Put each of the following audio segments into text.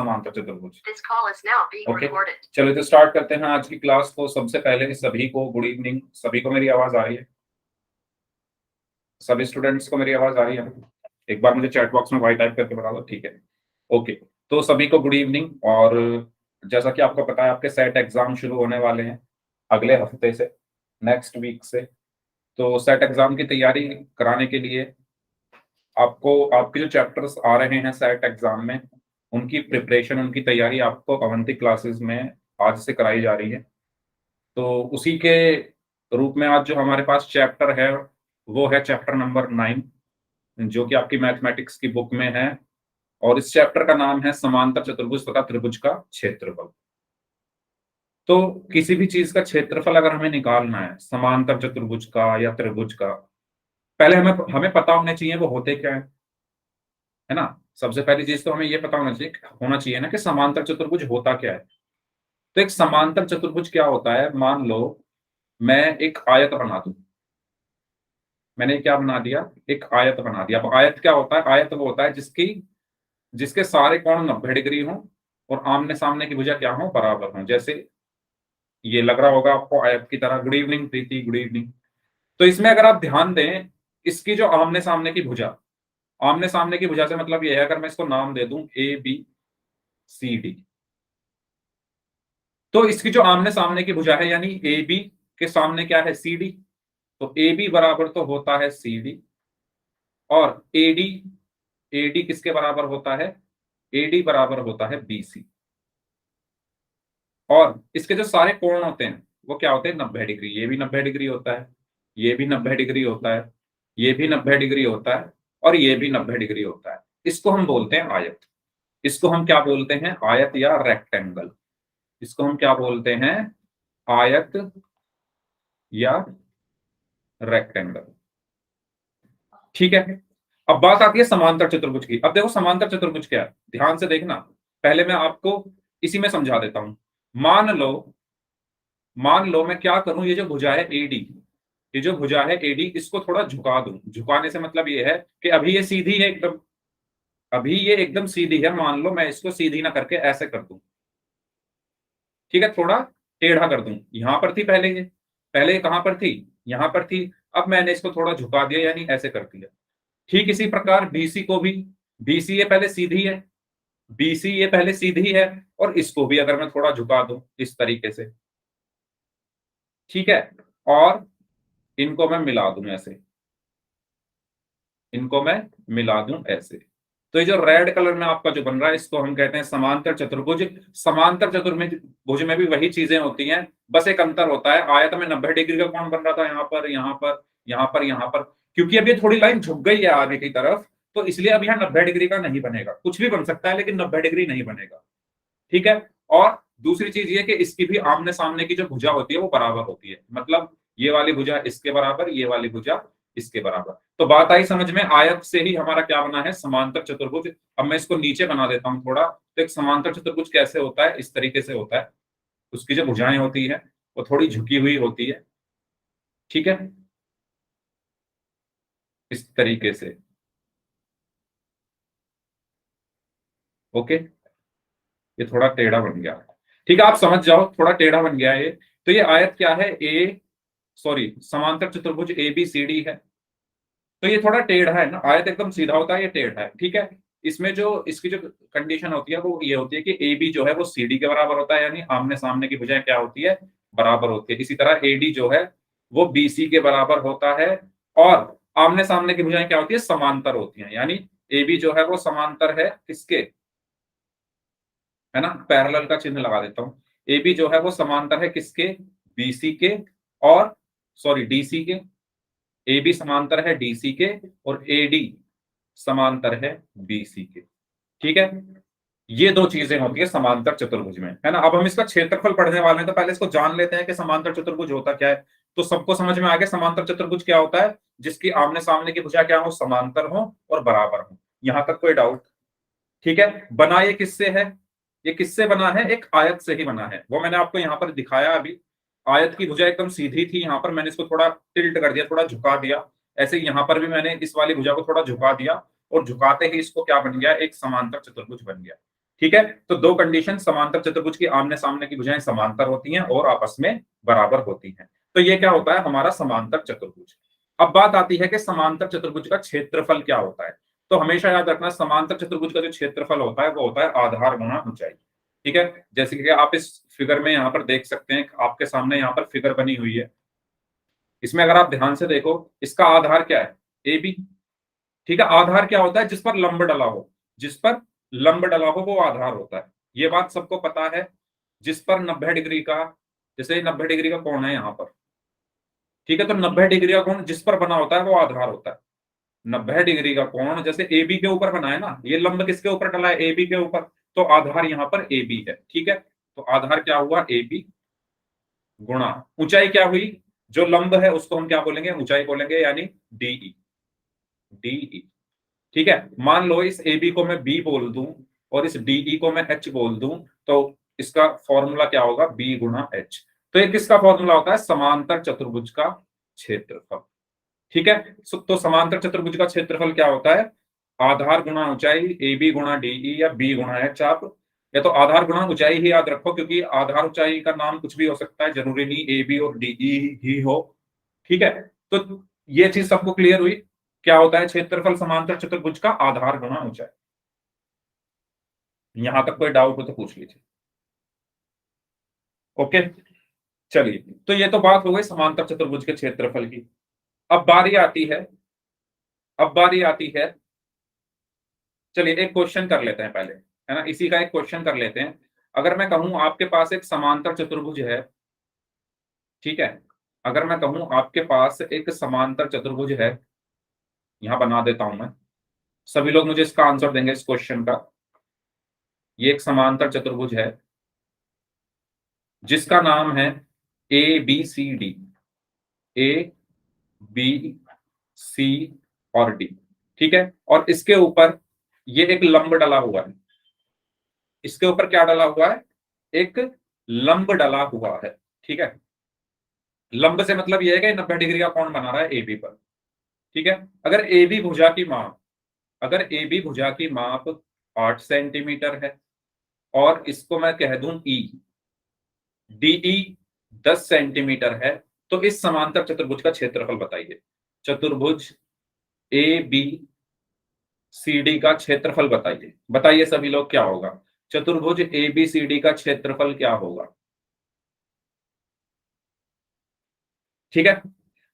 समांतर चतुर्भुज। This call is now being okay, recorded. चलो तो स्टार्ट करते हैं आज की क्लास को। सबसे पहले सभी को गुड इवनिंग। सभी को मेरी आवाज आ रही है? सभी स्टूडेंट्स को मेरी आवाज आ रही है? एक बार मुझे चैट बॉक्स में वाई टाइप करके बता दो, ठीक है। ओके, तो सभी को गुड इवनिंग। और जैसा कि आपको पता है, आपके सेट एग्जाम शुरू होने वाले हैं अगले हफ्ते से, नेक्स्ट वीक से। तो सेट एग्जाम की तैयारी कराने के लिए आपको आपके जो चैप्टर्स आ रहे हैं सेट एग्जाम में, उनकी प्रिपरेशन, उनकी तैयारी आपको अवंती क्लासेस में आज से कराई जा रही है। तो उसी के रूप में आज जो हमारे पास चैप्टर है वो है चैप्टर नंबर 9, जो कि आपकी मैथमेटिक्स की बुक में है। और इस चैप्टर का नाम है समांतर चतुर्भुज तथा त्रिभुज का क्षेत्रफल। तो किसी भी चीज का क्षेत्रफल अगर हमें निकालना है, समांतर चतुर्भुज का या त्रिभुज का, पहले हमें हमें पता होने चाहिए वो होते क्या है ना। सबसे पहली चीज तो हमें ये पता होना चाहिए ना कि समांतर चतुर्भुज होता क्या है। तो एक समांतर चतुर्भुज क्या होता है? मान लो मैं एक आयत बना दूं। मैंने क्या बना दिया? एक आयत बना दिया। अब आयत क्या होता है? आयत वो होता है जिसके सारे कोण 90 डिग्री हों और आमने सामने की भुजा क्या हो? बराबर हों। जैसे ये लग रहा होगा आपको आयत की तरह। गुड इवनिंग प्रीति, गुड इवनिंग। तो इसमें अगर आप ध्यान दें, इसकी जो आमने सामने की भुजा, आमने सामने की भुजा से मतलब ये है, अगर मैं इसको नाम दे दूं ए बी सी डी, तो इसकी जो आमने सामने की भुजा है यानी ए बी के सामने क्या है? C D. तो ए बी बराबर तो होता है सी डी, और एडी, एडी किसके बराबर होता है? एडी बराबर होता है बीसी। और इसके जो सारे कोण होते हैं वो क्या होते हैं? 90 डिग्री। ये भी 90 डिग्री होता है, ये भी 90 डिग्री होता है, ये भी 90 डिग्री होता है, और ये भी 90 डिग्री होता है। इसको हम बोलते हैं आयत। इसको हम क्या बोलते हैं? आयत या रेक्टेंगल। इसको हम क्या बोलते हैं? आयत या रेक्टेंगल। ठीक है। अब बात आती है समांतर चतुर्भुज की। अब देखो समांतर चतुर्भुज क्या है, ध्यान से देखना। पहले मैं आपको इसी में समझा देता हूं। मान लो मैं क्या करूं, ये जो भुजा है एडी, ये जो भुजा है एडी, इसको थोड़ा झुका दूं। झुकाने से मतलब ये है कि अभी ये सीधी है एकदम, अभी ये एकदम सीधी है। मान लो मैं इसको सीधी ना करके ऐसे कर दूं, ठीक है, थोड़ा टेढ़ा कर दूं। यहां पर थी पहले, ये पहले कहां पर थी? यहां पर थी। अब मैंने इसको थोड़ा झुका दिया, यानी ऐसे कर दिया। ठीक इसी प्रकार बीसी को भी, बीसी ये पहले सीधी है, बीसी ये पहले सीधी है, और इसको भी अगर मैं थोड़ा झुका दूं इस तरीके से, ठीक है, और इनको मैं मिला दूं ऐसे, इनको मैं मिला दूं ऐसे, तो ये जो रेड कलर में आपका जो बन रहा है, इसको हम कहते हैं समांतर चतुर्भुज। समांतर चतुर्भुज में भी वही चीजें होती हैं, बस एक अंतर होता है। आयत में 90 डिग्री का कोण बन रहा था, यहाँ पर, यहाँ पर, यहाँ पर, यहाँ पर। क्योंकि अब ये थोड़ी लाइन झुक गई है आगे की तरफ, तो इसलिए अब यहाँ 90 डिग्री का नहीं बनेगा। कुछ भी बन सकता है लेकिन 90 डिग्री नहीं बनेगा, ठीक है। और दूसरी चीज ये कि इसकी भी आमने सामने की जो भुजा होती है वो बराबर होती है। मतलब ये वाली भुजा इसके बराबर, ये वाली भुजा इसके बराबर। तो बात आई समझ में? आयत से ही हमारा क्या बना है? समांतर चतुर्भुज। अब मैं इसको नीचे बना देता हूं थोड़ा। तो एक समांतर चतुर्भुज कैसे होता है? इस तरीके से होता है। उसकी जो भुजाएं होती है वो थोड़ी झुकी हुई होती है, ठीक है, इस तरीके से। ओके, ये थोड़ा टेढ़ा बन गया, ठीक है, आप समझ जाओ, थोड़ा टेढ़ा बन गया ये। तो ये आयत क्या है? समांतर चतुर्भुज ए बी सी डी है। तो ये थोड़ा टेढ़ा है ना, आयत एकदम सीधा होता है, ये टेढ़ा है, ठीक है। इसमें जो इसकी जो कंडीशन होती है वो ये होती है कि ए बी जो है वो सी डी के बराबर होता है, यानी आमने सामने की भुजाएं क्या होती है? बराबर होती है। इसी तरह ए डी जो है वो बी सी के बराबर होता है, और आमने सामने की भुजाएं क्या होती है? समांतर होती हैं। यानी ए बी जो है वो समांतर है किसके? है ना, पैरेलल का चिन्ह लगा देता हूं। ए बी जो है वो समांतर है किसके? बीसी के, और सॉरी डीसी के। ए बी समांतर है डीसी के, और एडी समांतर है बीसी के, ठीक है। ये दो चीजें होती है समांतर चतुर्भुज में, है ना। अब हम इसका क्षेत्रफल पढ़ने वाले हैं, तो पहले इसको जान लेते हैं कि समांतर चतुर्भुज होता क्या है। तो सबको समझ में आ गया समांतर चतुर्भुज क्या होता है? जिसकी आमने सामने की भुजा क्या हो? समांतर हो और बराबर हो। यहां तक कोई डाउट? ठीक है। बना ये किससे है? ये किससे बना है? एक आयत से ही बना है। वो मैंने आपको यहाँ पर दिखाया अभी। आयत की भुजा एकदम सीधी थी, यहाँ पर मैंने इसको थोड़ा टिल्ट कर दिया, थोड़ा झुका दिया। ऐसे ही यहाँ पर भी मैंने इस वाली भुजा को थोड़ा झुका दिया, और झुकाते ही इसको क्या बन गया? एक समांतर चतुर्भुज बन गया, ठीक है, तो दो कंडीशन समांतर चतुर्भुज की आमने सामने की भुजाएं समांतर होती हैं और आपस में बराबर होती हैं, तो ये क्या होता है हमारा समांतर चतुर्भुज। अब बात आती है कि समांतर चतुर्भुज का क्षेत्रफल क्या होता है। तो हमेशा याद रखना समांतर चतुर्भुज का जो क्षेत्रफल होता है वो होता है आधार गुणा ऊंचाई। ठीक है, जैसे कि आप इस फिगर में यहाँ पर देख सकते हैं, आपके सामने यहाँ पर फिगर बनी हुई है। इसमें अगर आप ध्यान से देखो, इसका आधार क्या है, ए बी। ठीक है, आधार क्या होता है, जिस पर लंब डला हो, जिस पर लंब डला हो वो आधार होता है। ये बात सबको पता है। जिस पर 90 डिग्री का, जैसे 90 डिग्री का कोण है यहाँ पर, ठीक है, तो 90 डिग्री का कोण जिस पर बना होता है वो आधार होता है। 90 डिग्री का कोण जैसे ए बी के ऊपर बना है ना, ये लंब किसके ऊपर डला है, ए बी के ऊपर, तो आधार यहाँ पर ए बी है। ठीक है, तो आधार क्या हुआ, ए बी, गुणा ऊंचाई क्या हुई, जो लंब है उसको हम क्या बोलेंगे, ऊंचाई बोलेंगे, यानी डीई, डीई। ठीक है, मान लो इस ए बी को मैं बी बोल दूं और इस डीई को मैं एच बोल दूं, तो इसका फॉर्मूला क्या होगा, बी गुणा एच। तो ये किसका फॉर्मूला होता है, समांतर चतुर्भुज का क्षेत्रफल। ठीक है, तो समांतर चतुर्भुज का क्षेत्रफल क्या होता है, आधार गुणा ऊंचाई, ए बी गुणा डीई या बी गुणा एच। आप या तो आधार गुणा ऊंचाई ही याद रखो, क्योंकि आधार ऊंचाई का नाम कुछ भी हो सकता है, जरूरी नहीं ए बी और डीई ही हो। ठीक है, तो ये चीज सबको क्लियर हुई, क्या होता है क्षेत्रफल समांतर चतुर्भुज का, आधार गुणा ऊंचाई। यहां तक कोई डाउट हो तो पूछ लीजिए। ओके, चलिए, तो ये तो बात हो गई समांतर चतुर्भुज के क्षेत्रफल की। अब बारी आती है, अब बारी आती है, चलिए एक क्वेश्चन कर लेते हैं पहले, है ना, इसी का एक क्वेश्चन कर लेते हैं। अगर मैं कहूं आपके पास एक समांतर चतुर्भुज है, ठीक है, अगर मैं कहूं आपके पास एक समांतर चतुर्भुज है, यहां बना देता हूं मैं, सभी लोग मुझे इसका आंसर देंगे इस क्वेश्चन का। ये एक समांतर चतुर्भुज है जिसका नाम है A B C D, A B C और डी। ठीक है, और इसके ऊपर ये एक लंब डला हुआ है, इसके ऊपर क्या डला हुआ है, एक लंब डला हुआ है। ठीक है, लंब से मतलब यह है कि 90 डिग्री का कोण बना रहा है ए बी पर। ठीक है, अगर ए बी भुजा की माप, अगर ए बी भुजा की माप 8 सेंटीमीटर है और इसको मैं कह दूं ई, डीई 10 सेंटीमीटर है, तो इस समांतर चतुर्भुज का क्षेत्रफल बताइए। चतुर्भुज ए बी सी डी का क्षेत्रफल बताइए, बताइए सभी लोग क्या होगा, चतुर्भुज ए बी सी डी का क्षेत्रफल क्या होगा। ठीक है,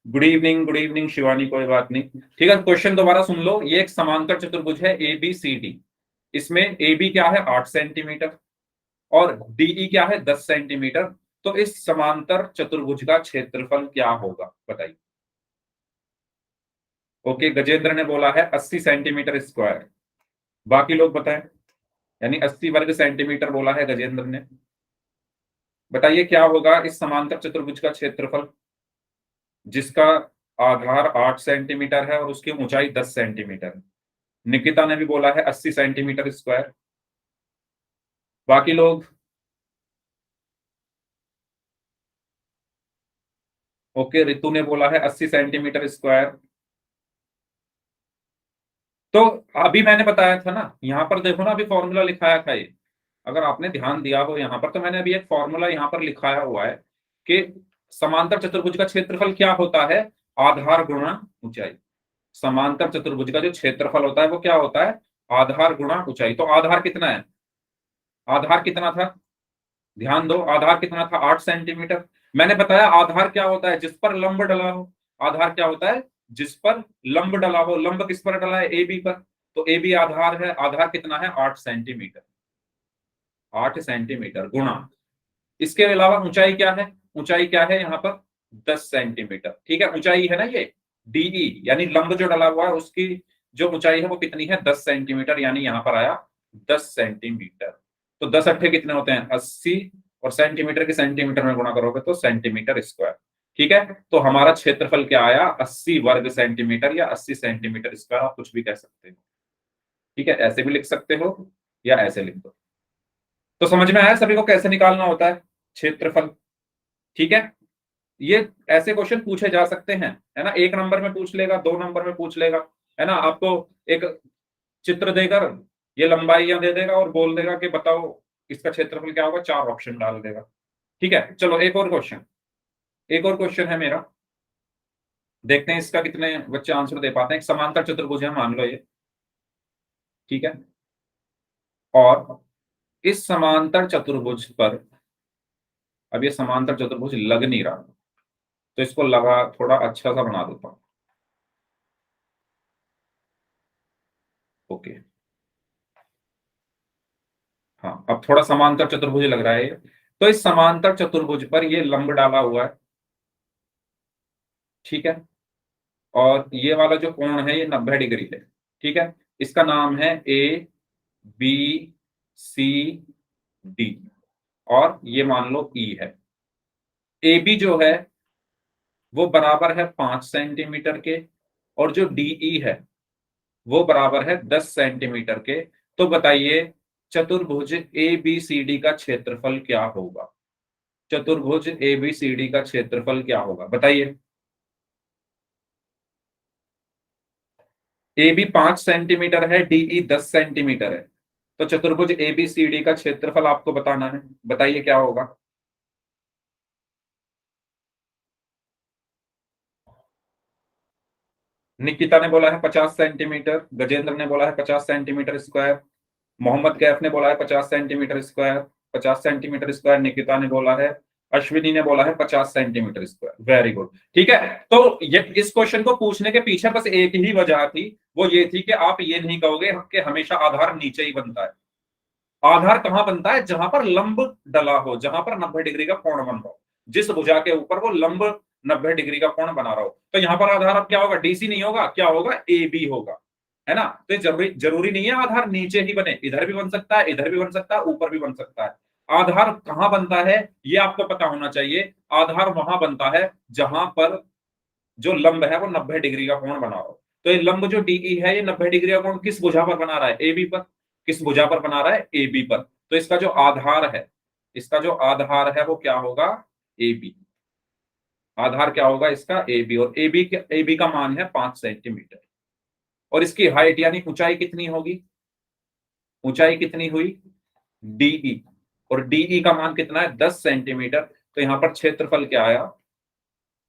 good evening, good evening Shivani, कोई बात नहीं। ठीक है, क्वेश्चन दोबारा सुन लो, ये एक समांतर चतुर्भुज है ए बी सी डी, इसमें ए बी क्या है 8 सेंटीमीटर और डीई क्या है 10 सेंटीमीटर, तो इस समांतर चतुर्भुज का क्षेत्रफल क्या होगा बताइए। ओके, गजेंद्र ने बोला है 80 सेंटीमीटर स्क्वायर, बाकी लोग बताएं, यानी 80 वर्ग सेंटीमीटर बोला है गजेंद्र ने। बताइए क्या होगा इस समांतर चतुर्भुज का क्षेत्रफल, जिसका आधार 8 सेंटीमीटर है और उसकी ऊंचाई 10 सेंटीमीटर है। निकिता ने भी बोला है 80 सेंटीमीटर स्क्वायर, बाकी लोग। ओके, रितु ने बोला है 80 सेंटीमीटर स्क्वायर। तो अभी मैंने बताया था ना, यहाँ पर देखो ना, अभी फॉर्मूला लिखाया था ये, अगर आपने ध्यान दिया हो यहाँ पर, तो मैंने अभी एक फॉर्मूला यहाँ पर लिखाया हुआ है कि समांतर चतुर्भुज का क्षेत्रफल क्या होता है, आधार गुणा ऊंचाई। समांतर चतुर्भुज का जो क्षेत्रफल होता है वो क्या होता है, आधार गुणा ऊंचाई। तो आधार कितना है, आधार कितना था, ध्यान दो, आधार कितना था 8 सेंटीमीटर। मैंने बताया आधार क्या होता है, जिस पर लंब डला हो। आधार क्या होता है, जिस पर लंब डला हो। लंब किस पर डला है, ए बी पर, तो ए बी आधार है। आधार कितना है 8 सेंटीमीटर, 8 सेंटीमीटर गुणा, इसके अलावा ऊंचाई क्या है, ऊंचाई क्या है यहाँ पर 10 सेंटीमीटर। ठीक है, ऊंचाई है ना ये डीई, यानी लंब जो डला हुआ है उसकी जो ऊंचाई है वो कितनी है 10 सेंटीमीटर, यानी यहाँ पर आया 10 सेंटीमीटर। तो 10 अट्ठे कितने होते हैं 80, और सेंटीमीटर के सेंटीमीटर में गुणा करोगे तो सेंटीमीटर स्क्वायर। ठीक है, तो हमारा क्षेत्रफल क्या आया 80 वर्ग सेंटीमीटर या 80 सेंटीमीटर स्क्वायर, आप कुछ भी कह सकते हो। ठीक है, ऐसे भी लिख सकते हो या ऐसे लिख दो। तो समझ में आया सभी को कैसे निकालना होता है क्षेत्रफल। ठीक है, ये ऐसे क्वेश्चन पूछे जा सकते हैं, है ना, 1 नंबर में पूछ लेगा, 2 नंबर में पूछ लेगा, है ना, आपको एक चित्र देकर ये लंबाइयां दे देगा और बोल देगा कि बताओ इसका क्षेत्रफल क्या होगा, 4 ऑप्शन डाल देगा। ठीक है, चलो एक और क्वेश्चन, एक और क्वेश्चन है मेरा, देखते हैं इसका कितने बच्चे आंसर दे पाते हैं। एक समांतर चतुर्भुज है मान लो ये, ठीक है, और इस समांतर चतुर्भुज पर, अब ये समांतर चतुर्भुज लग नहीं रहा, तो इसको लगा थोड़ा अच्छा सा बना देता हूं। ओके, हाँ अब थोड़ा समांतर चतुर्भुज लग रहा है ये। तो इस समांतर चतुर्भुज पर ये लंब डाला हुआ है, ठीक है, और ये वाला जो कोण है ये 90 डिग्री है, ठीक है। इसका नाम है ए बी सी डी, और ये मान लो ई है। ए बी जो है वो बराबर है 5 सेंटीमीटर के, और जो डीई है वो बराबर है 10 सेंटीमीटर के। तो बताइए चतुर्भुज ए बी सी डी का क्षेत्रफल क्या होगा, चतुर्भुज ए बी सी डी का क्षेत्रफल क्या होगा बताइए। ए बी 5 सेंटीमीटर है, डीई 10 सेंटीमीटर है, तो चतुर्भुज ए बी सी डी का क्षेत्रफल आपको बताना है, बताइए क्या होगा। निकिता ने बोला है 50 सेंटीमीटर, गजेंद्र ने बोला है 50 सेंटीमीटर स्क्वायर, मोहम्मद कैफ ने बोला है 50 centimetre square, 50 centimetre square Nikita ने बोला है, अश्विनी ने बोला है 50 सेंटीमीटर स्क्वायर। वेरी गुड, ठीक है। तो ये इस क्वेश्चन को पूछने के पीछे बस एक ही वजह थी, वो ये थी कि आप ये नहीं कहोगे कि हमेशा आधार नीचे ही बनता है। आधार कहां बनता है, जहां पर लंब डला हो, जहां पर 90 डिग्री का कोण बन रहा हो, जिस भुजा के ऊपर वो लंब 90 डिग्री का कोण बना रहा हो। तो यहां पर आधार अब क्या होगा, डीसी नहीं होगा, क्या होगा, ए बी होगा, है ना। तो ये जरूरी जरूरी नहीं है आधार नीचे ही बने, इधर भी बन सकता है, इधर भी बन सकता है, ऊपर भी बन सकता है। आधार कहां बनता है ये आपको पता होना चाहिए। आधार वहां बनता है जहां पर जो लंब है वो 90 डिग्री का कोण बना रहा हो। तो ये लंब जो डीई है ये 90 डिग्री का कोण किस भुजा पर बना रहा है, ए बी पर। किस भुजा पर बना रहा है, ए बी पर। तो इसका जो आधार है, इसका जो आधार है वो क्या होगा, ए बी। आधार क्या होगा इसका, ए बी, और ए बी का मान है 5 सेंटीमीटर। और इसकी हाइट यानी ऊंचाई कितनी होगी, ऊंचाई कितनी हुई, डीई, और डीई का मान कितना है, 10 सेंटीमीटर। तो यहां पर क्षेत्रफल क्या आया,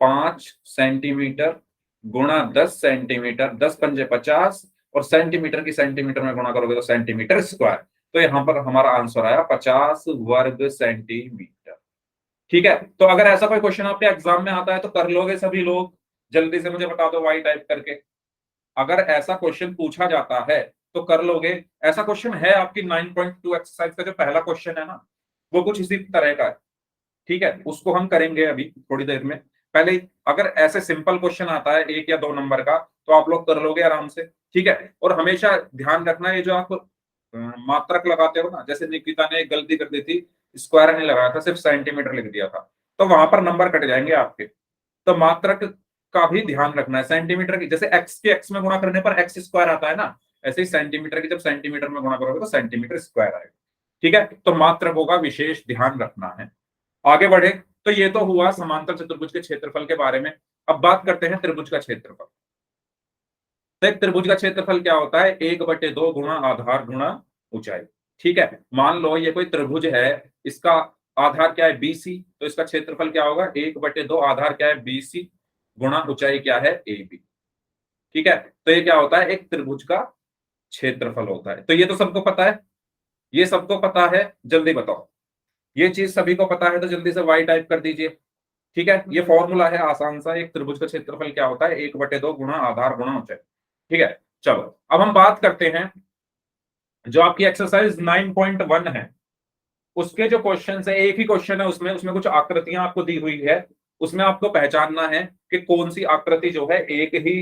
5 सेंटीमीटर गुणा 10 सेंटीमीटर, 10 पंजे 50, और सेंटीमीटर की सेंटीमीटर में गुणा करोगे तो सेंटीमीटर स्क्वायर। तो यहां पर हमारा आंसर आया 50 वर्ग सेंटीमीटर। ठीक है, तो अगर ऐसा कोई क्वेश्चन आपके एग्जाम में आता है तो कर लोगे सभी लोग, जल्दी से मुझे बता दो वाई टाइप करके। अगर ऐसा क्वेश्चन पूछा जाता है तो कर लोगे। ऐसा क्वेश्चन है आपकी 9.2 एक्सरसाइज का जो पहला क्वेश्चन है ना, वो कुछ इसी तरह का है, ठीक है, उसको हम करेंगे अभी थोड़ी देर में। पहले अगर ऐसे सिंपल क्वेश्चन आता है 1 या 2 नंबर का तो आप लोग कर लोगे आराम से, ठीक है। और हमेशा ध्यान रखना ये जो आप मात्रक लगाते हो ना, जैसे निकिता ने एक गलती कर दी थी, स्क्वायर नहीं लगाया था, सिर्फ सेंटीमीटर लिख दिया था, तो वहां पर नंबर कट जाएंगे आपके। तो मात्रक का भी ध्यान रखना है। सेंटीमीटर की जैसे एक्स के एक्स में गुणा करने पर एक्स स्क्वायर आता है ना, ऐसे ही सेंटीमीटर की जब सेंटीमीटर में गुणा करोगे तो सेंटीमीटर स्क्वायर आएगा, ठीक है। तो मात्रकों का विशेष ध्यान रखना है। आगे बढ़े, तो ये तो हुआ समांतर चतुर्भुज के क्षेत्रफल के बारे में। अब बात करते हैं त्रिभुज का क्षेत्रफल। तो एक त्रिभुज का क्षेत्रफल क्या होता है, 1/2 गुणा आधार गुणा ऊंचाई, ठीक है। मान लो ये कोई त्रिभुज है, इसका आधार क्या है, बीसी, तो इसका क्षेत्रफल क्या होगा, 1/2 आधार क्या है, बीसी, गुणा ऊंचाई क्या है, ए बी, ठीक है। तो ये क्या होता है, एक त्रिभुज का क्षेत्रफल होता है। तो ये तो सबको पता है, ये सबको पता है, जल्दी बताओ। ये चीज सभी को पता है तो जल्दी से वाई टाइप कर दीजिए, ठीक है। ये फॉर्मूला है आसान सा, एक त्रिभुज का क्षेत्रफल क्या होता है, 1/2 गुणा आधार गुणा ऊंचाई, ठीक है। चलो अब हम बात करते हैं जो आपकी एक्सरसाइज 9.1 है, उसके जो क्वेश्चन है, एक ही क्वेश्चन है उसमें, उसमें कुछ आकृतियां आपको दी हुई है। उसमें आपको पहचानना है कि कौन सी आकृति जो है एक ही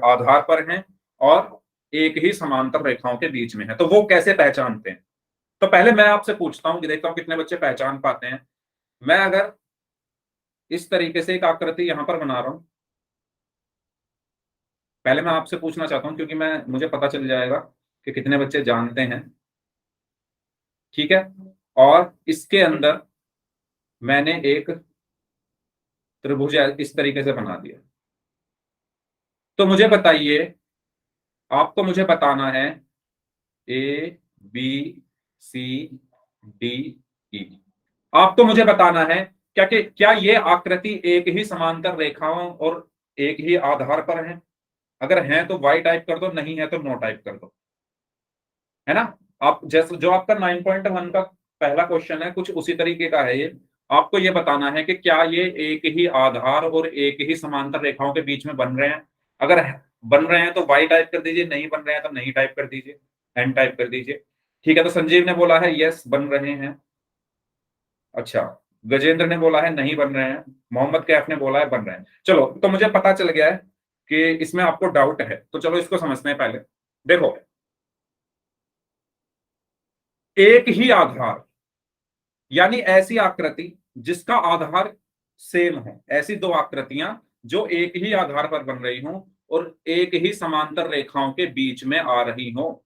आधार पर है और एक ही समांतर रेखाओं के बीच में है, तो वो कैसे पहचानते हैं। तो पहले मैं आपसे पूछता हूं कि देखता हूं कितने बच्चे पहचान पाते हैं। मैं अगर इस तरीके से एक आकृति यहां पर बना रहा हूं, पहले मैं आपसे पूछना चाहता हूं क्योंकि मैं मुझे पता चल जाएगा कि कितने बच्चे जानते हैं, ठीक है। और इसके अंदर मैंने एक त्रिभुज इस तरीके से बना दिया। तो मुझे बताइए, आपको मुझे बताना है A B C D E. आपको मुझे बताना है क्या ये आकृति एक ही समांतर रेखाओं और एक ही आधार पर है? अगर है तो वाई टाइप कर दो, नहीं है तो नो टाइप कर दो, है ना। आप जैसे जो आपका 9.1 का पहला क्वेश्चन है, कुछ उसी तरीके का है ये। आपको ये बताना है कि क्या ये एक ही आधार और एक ही समांतर रेखाओं के बीच में बन रहे हैं। अगर बन रहे हैं तो वाई टाइप कर दीजिए, नहीं बन रहे हैं तो नहीं टाइप कर दीजिए, एन टाइप कर दीजिए। ठीक है, तो संजीव ने बोला है यस बन रहे हैं। अच्छा, गजेंद्र ने बोला है नहीं बन रहे हैं। मोहम्मद कैफ ने बोला है बन रहे हैं। चलो, तो मुझे पता चल गया है कि इसमें आपको डाउट है, तो चलो इसको समझते हैं पहले। देखो, एक ही आधार यानी ऐसी आकृति जिसका आधार सेम हो, ऐसी दो आकृतियां जो एक ही आधार पर बन रही हों और एक ही समांतर रेखाओं के बीच में आ रही हो,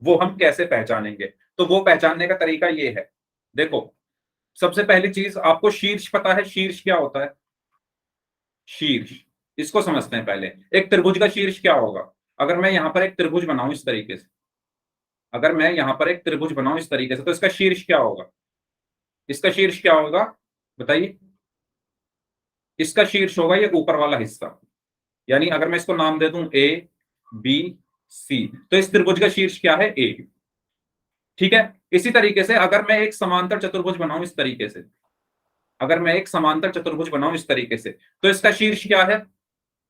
वो हम कैसे पहचानेंगे? तो वो पहचानने का तरीका ये है। देखो, सबसे पहली चीज, आपको शीर्ष पता है? शीर्ष क्या होता है? शीर्ष, इसको समझते हैं पहले। एक त्रिभुज का शीर्ष क्या होगा? अगर मैं यहां पर एक त्रिभुज बनाऊं इस तरीके से, अगर मैं यहां पर एक त्रिभुज बनाऊं इस तरीके से, तो इसका शीर्ष क्या होगा? इसका शीर्ष क्या होगा बताइए? इसका शीर्ष होगा ये ऊपर वाला हिस्सा। यानी अगर मैं इसको नाम दे दूं ए बी सी, तो इस त्रिभुज का शीर्ष क्या है? ए। ठीक है, इसी तरीके से अगर मैं एक समांतर चतुर्भुज बनाऊं इस तरीके से, अगर मैं एक समांतर चतुर्भुज बनाऊं इस तरीके से, तो इसका शीर्ष क्या है?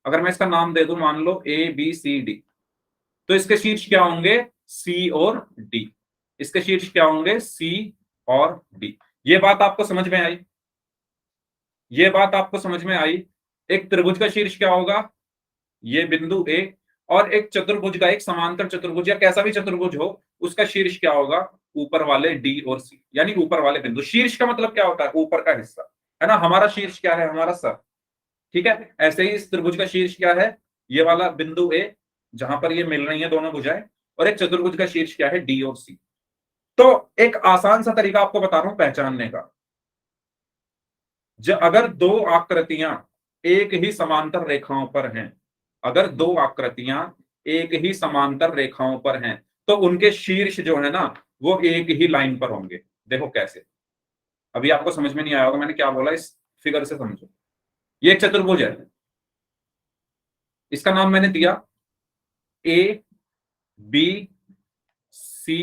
अगर मैं इसका नाम दे दूं, मान लो ए बी सी डी, तो इसके शीर्ष क्या होंगे? सी और डी। इसके शीर्ष क्या होंगे? सी और डी। ये बात आपको समझ में आई? ये बात आपको समझ में आई? एक त्रिभुज का शीर्ष क्या होगा? ये बिंदु ए। और एक चतुर्भुज का, एक समांतर चतुर्भुज या कैसा भी चतुर्भुज हो, उसका शीर्ष क्या होगा? ऊपर वाले डी और सी, यानी ऊपर वाले बिंदु। शीर्ष का मतलब क्या होता है? ऊपर का हिस्सा, है ना। हमारा शीर्ष क्या है? हमारा सर। ठीक है, ऐसे ही इस त्रिभुज का शीर्ष क्या है? ये वाला बिंदु ए, जहां पर ये मिल रही है दोनों भुजाएं। और एक चतुर्भुज का शीर्ष क्या है? डी और सी। तो एक आसान सा तरीका आपको बता रहा हूं पहचानने का। अगर दो आकृतियां एक ही समांतर रेखाओं पर हैं, अगर दो आकृतियां एक ही समांतर रेखाओं पर हैं, तो उनके शीर्ष जो है ना, वो एक ही लाइन पर होंगे। देखो कैसे। अभी आपको समझ में नहीं आया होगा मैंने क्या बोला, इस फिगर से समझो। ये एक चतुर्भुज है, इसका नाम मैंने दिया ए बी सी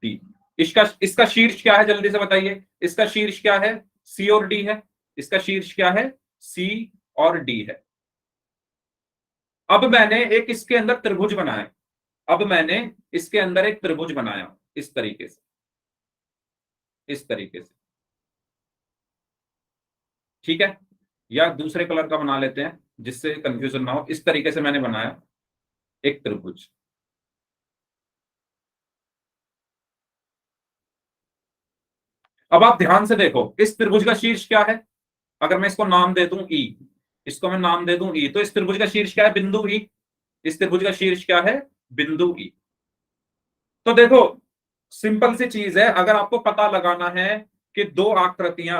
डी। इसका इसका शीर्ष क्या है? जल्दी से बताइए, इसका शीर्ष क्या है? सी और डी है। इसका शीर्ष क्या है? सी और डी है। अब मैंने एक इसके अंदर त्रिभुज बनाया, अब मैंने इसके अंदर एक त्रिभुज बनाया इस तरीके से, इस तरीके से। ठीक है, या दूसरे कलर का बना लेते हैं जिससे कंफ्यूजन ना हो। इस तरीके से मैंने बनाया एक त्रिभुज। अब आप ध्यान से देखो, इस त्रिभुज का शीर्ष क्या है? अगर मैं इसको नाम दे दूं ई, इसको मैं नाम दे दूं ई, तो इस त्रिभुज का शीर्ष क्या है? बिंदु ई। इस त्रिभुज का शीर्ष क्या है? बिंदु ई। तो देखो, सिंपल सी चीज है। अगर आपको पता लगाना है कि दो आकृतियां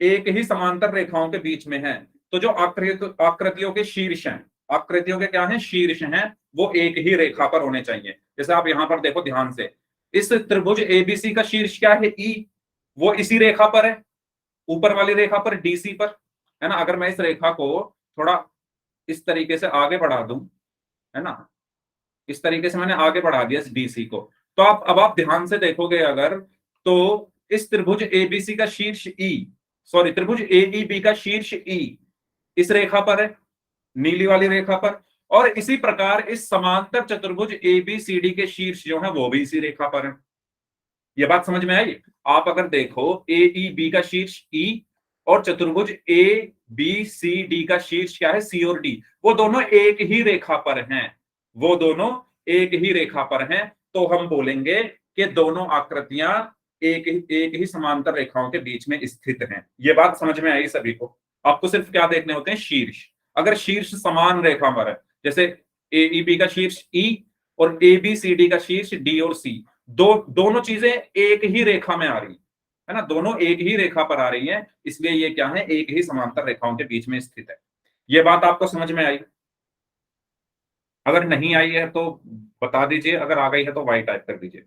एक ही समांतर रेखाओं के बीच में हैं, तो जो आकृतियों के शीर्ष हैं, आकृतियों के क्या हैं? शीर्ष हैं, वो एक ही रेखा पर होने चाहिए। जैसे आप यहां पर देखो ध्यान से, इस त्रिभुज एबीसी का शीर्ष क्या है? ई। वो इसी रेखा पर है, ऊपर वाली रेखा पर, डीसी पर, है ना। अगर मैं इस रेखा को थोड़ा इस तरीके से आगे बढ़ा दूं, है ना, इस तरीके से मैंने आगे बढ़ा दिया इस डीसी को, तो आप अब आप ध्यान से देखोगे अगर, तो इस त्रिभुज एबीसी का शीर्ष ई, सॉरी, त्रिभुज एईबी का शीर्ष ई इस रेखा पर है, नीली वाली रेखा पर। और इसी प्रकार इस समांतर चतुर्भुज एबीसीडी के शीर्ष जो है वो भी इसी रेखा पर है। ये बात समझ में आई? आप अगर देखो, ए बी का शीर्ष ई और चतुर्भुज ए बी सी डी का शीर्ष क्या है? सी और डी। वो दोनों एक ही रेखा पर हैं, वो दोनों एक ही रेखा पर हैं। तो हम बोलेंगे कि दोनों आकृतियां एक ही समांतर रेखाओं के बीच में स्थित हैं। ये बात समझ में आई सभी को? आपको सिर्फ क्या देखने होते हैं? शीर्ष। अगर शीर्ष समान रेखा पर है, जैसे ए बी का शीर्ष ई और ए बी सी डी का शीर्ष डी और सी, दोनों चीजें एक ही रेखा में आ रही है ना, दोनों एक ही रेखा पर आ रही हैं, इसलिए ये क्या है? एक ही समांतर रेखाओं के बीच में स्थित है। ये बात आपको समझ में आई? अगर नहीं आई है तो बता दीजिए, अगर आ गई है तो वाई टाइप कर दीजिए।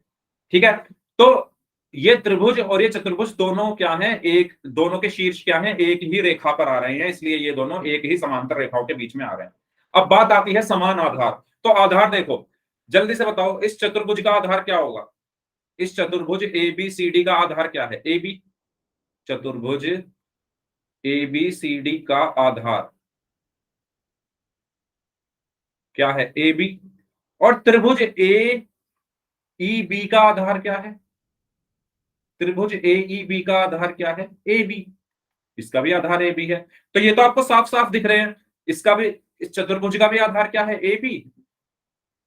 ठीक है। तो ये त्रिभुज और ये चतुर्भुज दोनों क्या है, एक दोनों के शीर्ष क्या है, एक ही रेखा पर आ रहे हैं, इसलिए ये दोनों एक ही समांतर रेखाओं के बीच में आ रहे हैं। अब बात आती है समान आधार। तो आधार देखो, जल्दी से बताओ इस चतुर्भुज का आधार क्या होगा। इस चतुर्भुज ए बी सी डी का आधार क्या है, ए बी। चतुर्भुज ए बी सी डी का आधार क्या है, ए बी। और त्रिभुज ए ई बी का आधार क्या है, त्रिभुज ए ई बी का आधार क्या है, ए बी। इसका भी आधार ए बी है। तो ये तो आपको साफ साफ दिख रहे हैं। इसका भी, इस चतुर्भुज का भी आधार क्या है, ए बी।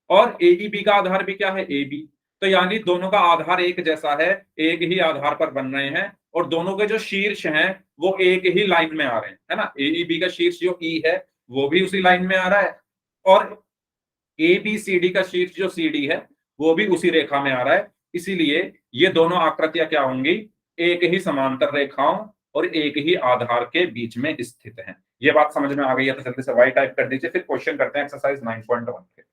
और ए ई बी का आधार भी क्या है, ए बी। तो यानी दोनों का आधार एक जैसा है, एक ही आधार पर बन रहे हैं, और दोनों के जो शीर्ष हैं वो एक ही लाइन में आ रहे हैं, है ना। ए ई बी का शीर्ष जो ई है वो भी उसी लाइन में आ रहा है, और ए बी सी डी का शीर्ष जो सी डी है वो भी उसी रेखा में आ रहा है। इसीलिए ये दोनों आकृतियां क्या होंगी, एक ही समांतर रेखाओं और एक ही आधार के बीच में स्थित हैं। ये बात समझ में आ गई है तो जल्दी से वाई टाइप कर दीजिए। फिर क्वेश्चन करते हैं एक्सरसाइज 9.1 के।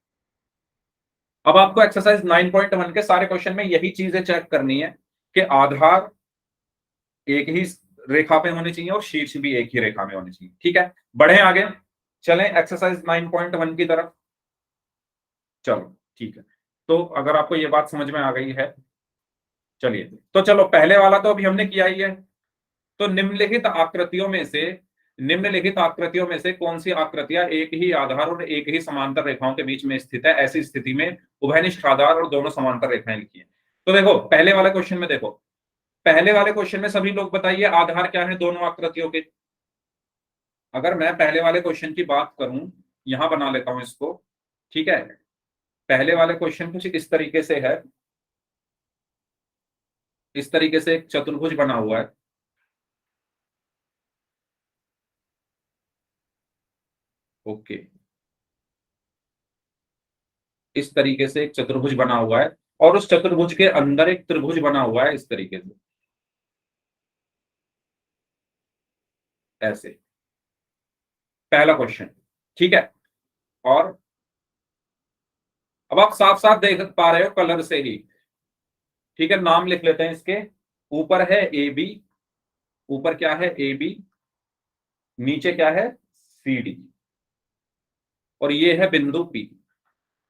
अब आपको एक्सरसाइज 9.1 के सारे क्वेश्चन में यही चीजें चेक करनी है कि आधार एक ही रेखा पे होने चाहिए और शीर्ष भी एक ही रेखा में होने चाहिए। ठीक है, बढ़े आगे, चलें एक्सरसाइज 9.1 की तरफ। चलो ठीक है, तो अगर आपको ये बात समझ में आ गई है, चलिए तो चलो पहले वाला तो अभी हमने किया ही है। तो निम्नलिखित आकृतियों में से कौन सी आकृतियां एक ही आधार और एक ही समांतर रेखाओं के बीच में स्थित है, ऐसी स्थिति में उभयनिष्ठ आधार और दोनों समांतर रेखाएं लिखी है। तो देखो पहले वाले क्वेश्चन में, देखो पहले वाले क्वेश्चन में सभी लोग बताइए आधार क्या है दोनों आकृतियों के। अगर मैं पहले वाले क्वेश्चन की बात करूं, यहां बना लेता हूं इसको, ठीक है। पहले वाले क्वेश्चन कुछ इस तरीके से है, इस तरीके से एक चतुर्भुज बना हुआ है। ओके, इस तरीके से एक चतुर्भुज बना हुआ है, और उस चतुर्भुज के अंदर एक त्रिभुज बना हुआ है इस तरीके से, ऐसे। पहला क्वेश्चन, ठीक है। और अब आप साफ साफ देख पा रहे हो कलर से ही, ठीक है। नाम लिख लेते हैं इसके। ऊपर है ए बी, ऊपर क्या है ए बी, नीचे क्या है सी डी, और ये है बिंदु पी।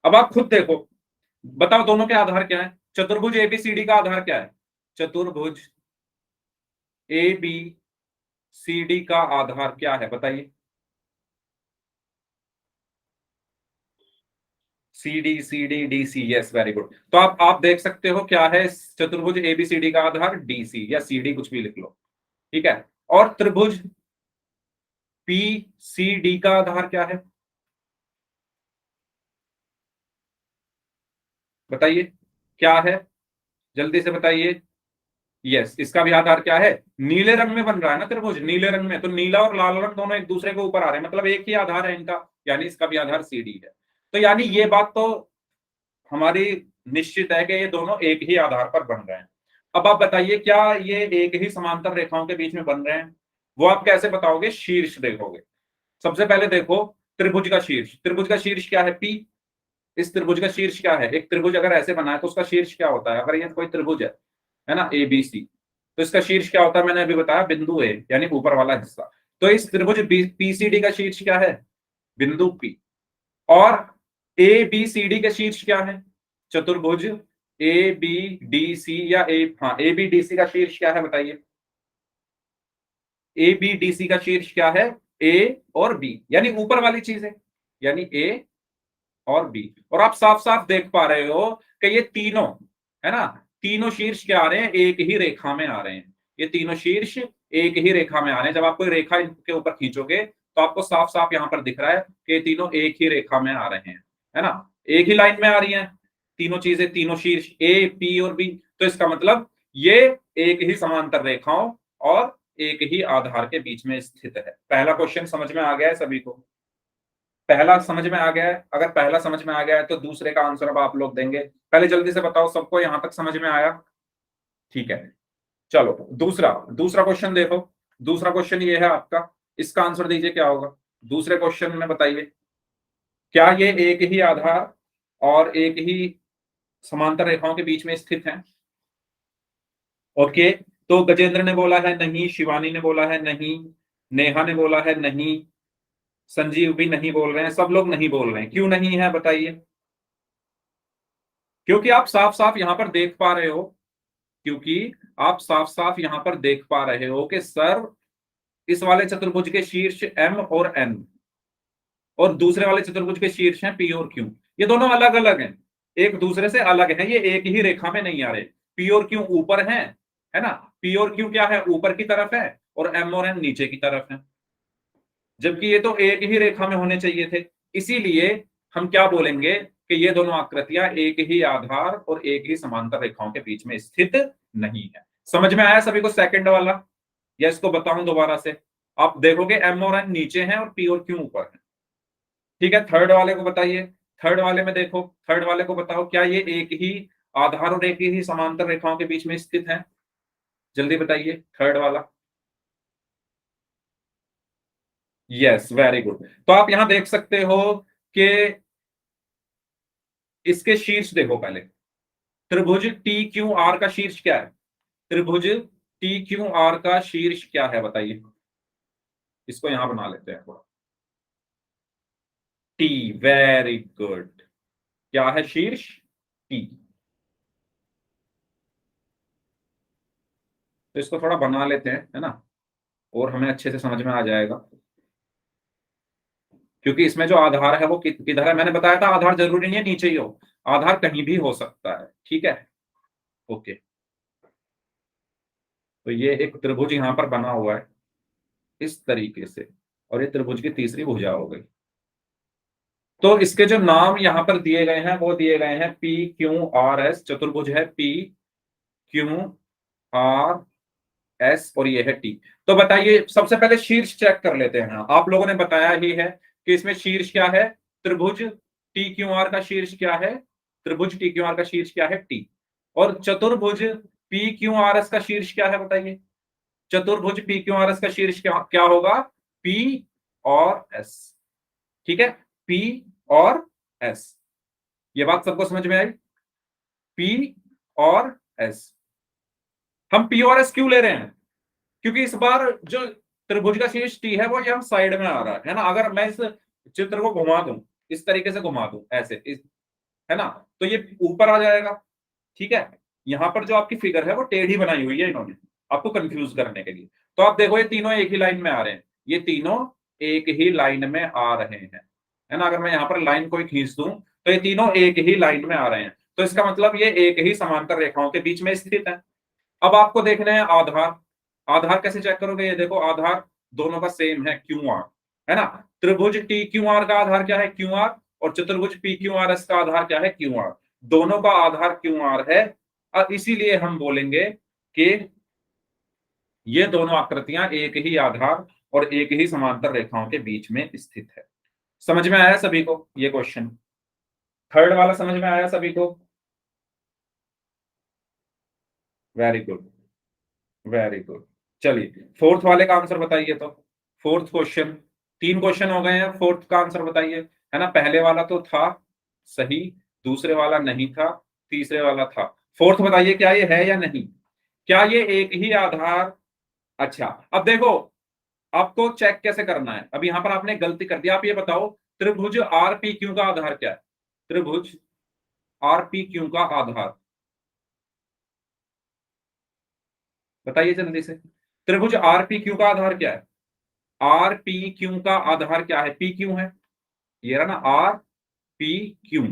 अब आप खुद देखो, बताओ दोनों के आधार क्या है, चतुर्भुज एबीसीडी का आधार क्या है, चतुर्भुज ए बी सी डी का आधार क्या है बताइए। C D C D D C, yes very good. तो आप देख सकते हो क्या है चतुर्भुज एबीसीडी का आधार, डी सी या सी डी कुछ भी लिख लो, ठीक है। और त्रिभुज पी सी डी का आधार क्या है बताइए, क्या है, जल्दी से बताइए। यस, इसका भी आधार क्या है, नीले रंग में बन रहा है ना त्रिभुज, नीले रंग में, तो नीला और लाल रंग दोनों एक दूसरे के ऊपर आ रहे हैं, मतलब एक ही आधार है इनका, यानी इसका भी आधार सी डी है। तो यानी ये बात तो हमारी निश्चित है कि ये दोनों एक ही आधार पर बन रहे हैं। अब आप बताइए क्या ये एक ही समांतर रेखाओं के बीच में बन रहे हैं, वो आप कैसे बताओगे, शीर्ष देखोगे। सबसे पहले देखो त्रिभुज का शीर्ष, त्रिभुज का शीर्ष क्या है, पी। इस त्रिभुज का शीर्ष क्या है, एक त्रिभुज अगर ऐसे बना है तो उसका शीर्ष क्या होता है, अगर ये कोई त्रिभुज है ना ए बी सी, तो इसका शीर्ष क्या होता है, मैंने अभी बताया बिंदु ए, यानी ऊपर वाला हिस्सा। तो इस त्रिभुज पीसीडी का शीर्ष क्या है, बिंदु पी। और ए बी सी डी के शीर्ष क्या है, चतुर्भुज ए बी डी सी, या ए बी डी सी का शीर्ष क्या है बताइए। ए बी डी सी का शीर्ष क्या है, ए और बी, यानी ऊपर वाली चीज है, यानी ए और बी। और आप साफ साफ देख पा रहे हो कि ये तीनों, है ना, तीनों शीर्ष क्या आ रहे हैं, एक ही रेखा में आ रहे हैं। ये तीनों शीर्ष एक ही रेखा में आ रहे हैं। जब आप कोई रेखा इनके ऊपर खींचोगे तो आपको साफ साफ यहां पर दिख रहा है कि ये तीनों एक ही रेखा में आ रहे हैं, है ना, एक ही लाइन में आ रही हैं तीनों चीजें, तीनों शीर्ष ए पी और बी। तो इसका मतलब ये एक ही समांतर रेखाओं और एक ही आधार के बीच में स्थित है। पहला क्वेश्चन समझ में आ गया है सभी को, पहला समझ में आ गया है। अगर पहला समझ में आ गया है तो दूसरे का आंसर अब आप लोग देंगे। पहले जल्दी से बताओ सबको यहां तक समझ में आया, ठीक है। चलो दूसरा, दूसरा क्वेश्चन देखो। दूसरा क्वेश्चन ये है आपका, इसका आंसर दीजिए क्या होगा। दूसरे क्वेश्चन में बताइए क्या ये एक ही आधार और एक ही समांतर रेखाओं के बीच में स्थित हैं। ओके, तो गजेंद्र ने बोला है नहीं, शिवानी ने बोला है नहीं, नेहा ने बोला है नहीं, संजीव भी नहीं बोल रहे हैं, सब लोग नहीं बोल रहे हैं। क्यों नहीं है बताइए? क्योंकि आप साफ साफ यहां पर देख पा रहे हो, क्योंकि आप साफ साफ यहां पर देख पा रहे हो कि सर इस वाले चतुर्भुज के शीर्ष एम और एन, और दूसरे वाले चतुर्भुज के शीर्ष हैं पी और क्यू। ये दोनों अलग अलग हैं, एक दूसरे से अलग हैं, ये एक ही रेखा में नहीं आ रहे। पी और क्यू ऊपर हैं, है ना, पी और क्यू क्या है, ऊपर की तरफ है, और एम और एन नीचे की तरफ है, जबकि ये तो एक ही रेखा में होने चाहिए थे। इसीलिए हम क्या बोलेंगे कि ये दोनों आकृतियां एक ही आधार और एक ही समांतर रेखाओं के बीच में स्थित नहीं है। समझ में आया सभी को सेकंड वाला? या इसको बताऊं दोबारा से? आप देखोगे एम और एन नीचे हैं और पी और क्यू ऊपर है। ठीक है, थर्ड वाले को बताइए। थर्ड वाले में देखो, थर्ड वाले को बताओ, क्या ये एक ही आधार और एक ही समांतर रेखाओं के बीच में स्थित है? जल्दी बताइए, थर्ड वाला। Yes, very good. तो आप यहां देख सकते हो कि इसके शीर्ष देखो पहले। त्रिभुज टी क्यू आर का शीर्ष क्या है? त्रिभुज टी क्यू आर का शीर्ष क्या है बताइए? इसको यहां बना लेते हैं थोड़ा। T, very good. क्या है शीर्ष? टी। तो इसको थोड़ा बना लेते हैं, है ना, और हमें अच्छे से समझ में आ जाएगा। क्योंकि इसमें जो आधार है वो किधर है, मैंने बताया था आधार जरूरी नहीं है नीचे ही हो, आधार कहीं भी हो सकता है। ठीक है, ओके। तो ये एक त्रिभुज यहां पर बना हुआ है इस तरीके से, और ये त्रिभुज की तीसरी भुजा हो गई। तो इसके जो नाम यहां पर दिए गए हैं वो दिए गए हैं पी क्यू आर एस। चतुर्भुज है पी क्यू आर एस, और ये है टी। तो बताइए, सबसे पहले शीर्ष चेक कर लेते हैं। आप लोगों ने बताया ही है कि इसमें शीर्ष क्या है, त्रिभुज टी क्यू आर का शीर्ष क्या है, त्रिभुज टी क्यू आर का शीर्ष क्या है, टी। और चतुर्भुज पी क्यू आर एस का शीर्ष क्या है बताइए? चतुर्भुज पी क्यू आर एस का शीर्ष क्या होगा? पी और एस। ठीक है, पी और एस। ये बात सबको समझ में आई? पी और एस। हम पी और एस क्यों ले रहे हैं? क्योंकि इस बार जो त्रिभुज का शीर्ष टी है वो यहाँ साइड में आ रहा है ना। अगर मैं इस चित्र को घुमा दूं, इस तरीके से घुमा दूं ऐसे है ना, तो ये ऊपर आ जाएगा। ठीक है, यहाँ पर जो आपकी फिगर है वो टेढ़ी बनाई हुई है इन्होंने आपको कंफ्यूज करने के लिए। तो आप देखो ये तीनों एक ही लाइन में आ रहे हैं, ये तीनों एक ही लाइन में आ रहे हैं, है ना। अगर मैं यहाँ पर लाइन कोई खींच दूं तो ये तीनों एक ही लाइन में आ रहे हैं, तो इसका मतलब ये एक ही समांतर रेखाओं के बीच में स्थित है। अब आपको देखना है आधार। आधार कैसे चेक करोगे? ये देखो, आधार दोनों का सेम है, क्यू आर, है ना। त्रिभुज टी क्यू आर का आधार क्या है? Q R. और चतुर्भुज पी क्यू आर एस का आधार क्या है? Q R. दोनों का आधार क्यू आर है, और इसीलिए हम बोलेंगे कि ये दोनों आकृतियां एक ही आधार और एक ही समांतर रेखाओं के बीच में स्थित है। समझ में आया सभी को ये क्वेश्चन? थर्ड वाला समझ में आया सभी को? Very good, very good. चलिए फोर्थ वाले का आंसर बताइए। तो फोर्थ क्वेश्चन, तीन क्वेश्चन हो गए हैं, फोर्थ का आंसर बताइए। है ना, पहले वाला तो था सही, दूसरे वाला नहीं था, तीसरे वाला था। फोर्थ बताइए, क्या ये है या नहीं? क्या ये एक ही आधार? अच्छा, अब देखो आपको चेक कैसे करना है। अब यहां पर आपने गलती कर दी। आप ये बताओ, त्रिभुज आर पी क्यू का आधार क्या है? त्रिभुज आर पी क्यू का आधार बताइए जल्दी से। त्रिभुज आर पी क्यू का आधार क्या है? आर पी क्यू का आधार क्या है? पी क्यू है, ये रहा ना, आर पी क्यू।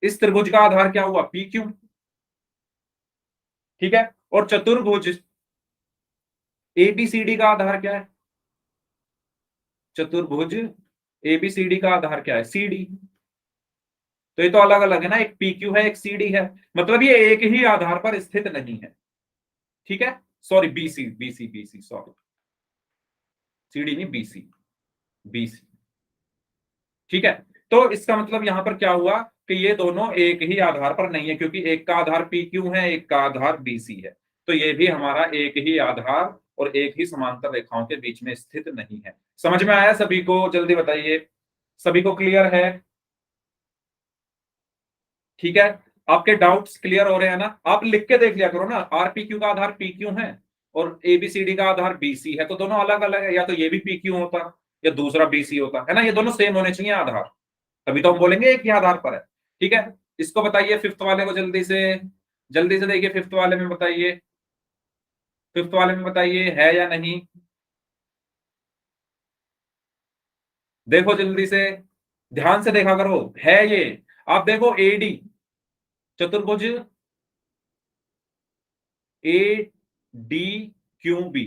इस त्रिभुज का आधार क्या हुआ? P Q. ठीक है, और चतुर्भुज एबीसीडी का आधार क्या है? चतुर्भुज एबीसीडी का आधार क्या है? C D. तो ये तो अलग अलग है ना, एक पी क्यू है, एक सी डी है, मतलब ये एक ही आधार पर स्थित नहीं है। ठीक है, sorry, BC BC BC, sorry, C D नहीं, बीसी, बीसी। ठीक है, तो इसका मतलब यहां पर क्या हुआ कि ये दोनों एक ही आधार पर नहीं है, क्योंकि एक का आधार पी क्यू है, एक का आधार बीसी है। तो ये भी हमारा एक ही आधार और एक ही समांतर रेखाओं के बीच में स्थित नहीं है। समझ में आया सभी को? जल्दी बताइए, सभी को क्लियर है? ठीक है, आपके डाउट्स क्लियर हो रहे हैं ना? आप लिख के देख लिया करो ना, आरपीक्यू का आधार पीक्यू है और एबीसीडी का आधार बीसी है, तो दोनों अलग अलग है, या तो ये भी पीक्यू होता या दूसरा बीसी होता है ना, ये दोनों सेम होने चाहिए आधार, तभी तो हम बोलेंगे एक ही आधार पर है। ठीक है, इसको बताइए फिफ्थ वाले को जल्दी से देखिए, फिफ्थ वाले में बताइए, फिफ्थ वाले में बताइए है या नहीं, देखो जल्दी से, ध्यान से देखा करो, है ये, आप देखो एडी चतुर्भुज ए डी क्यू बी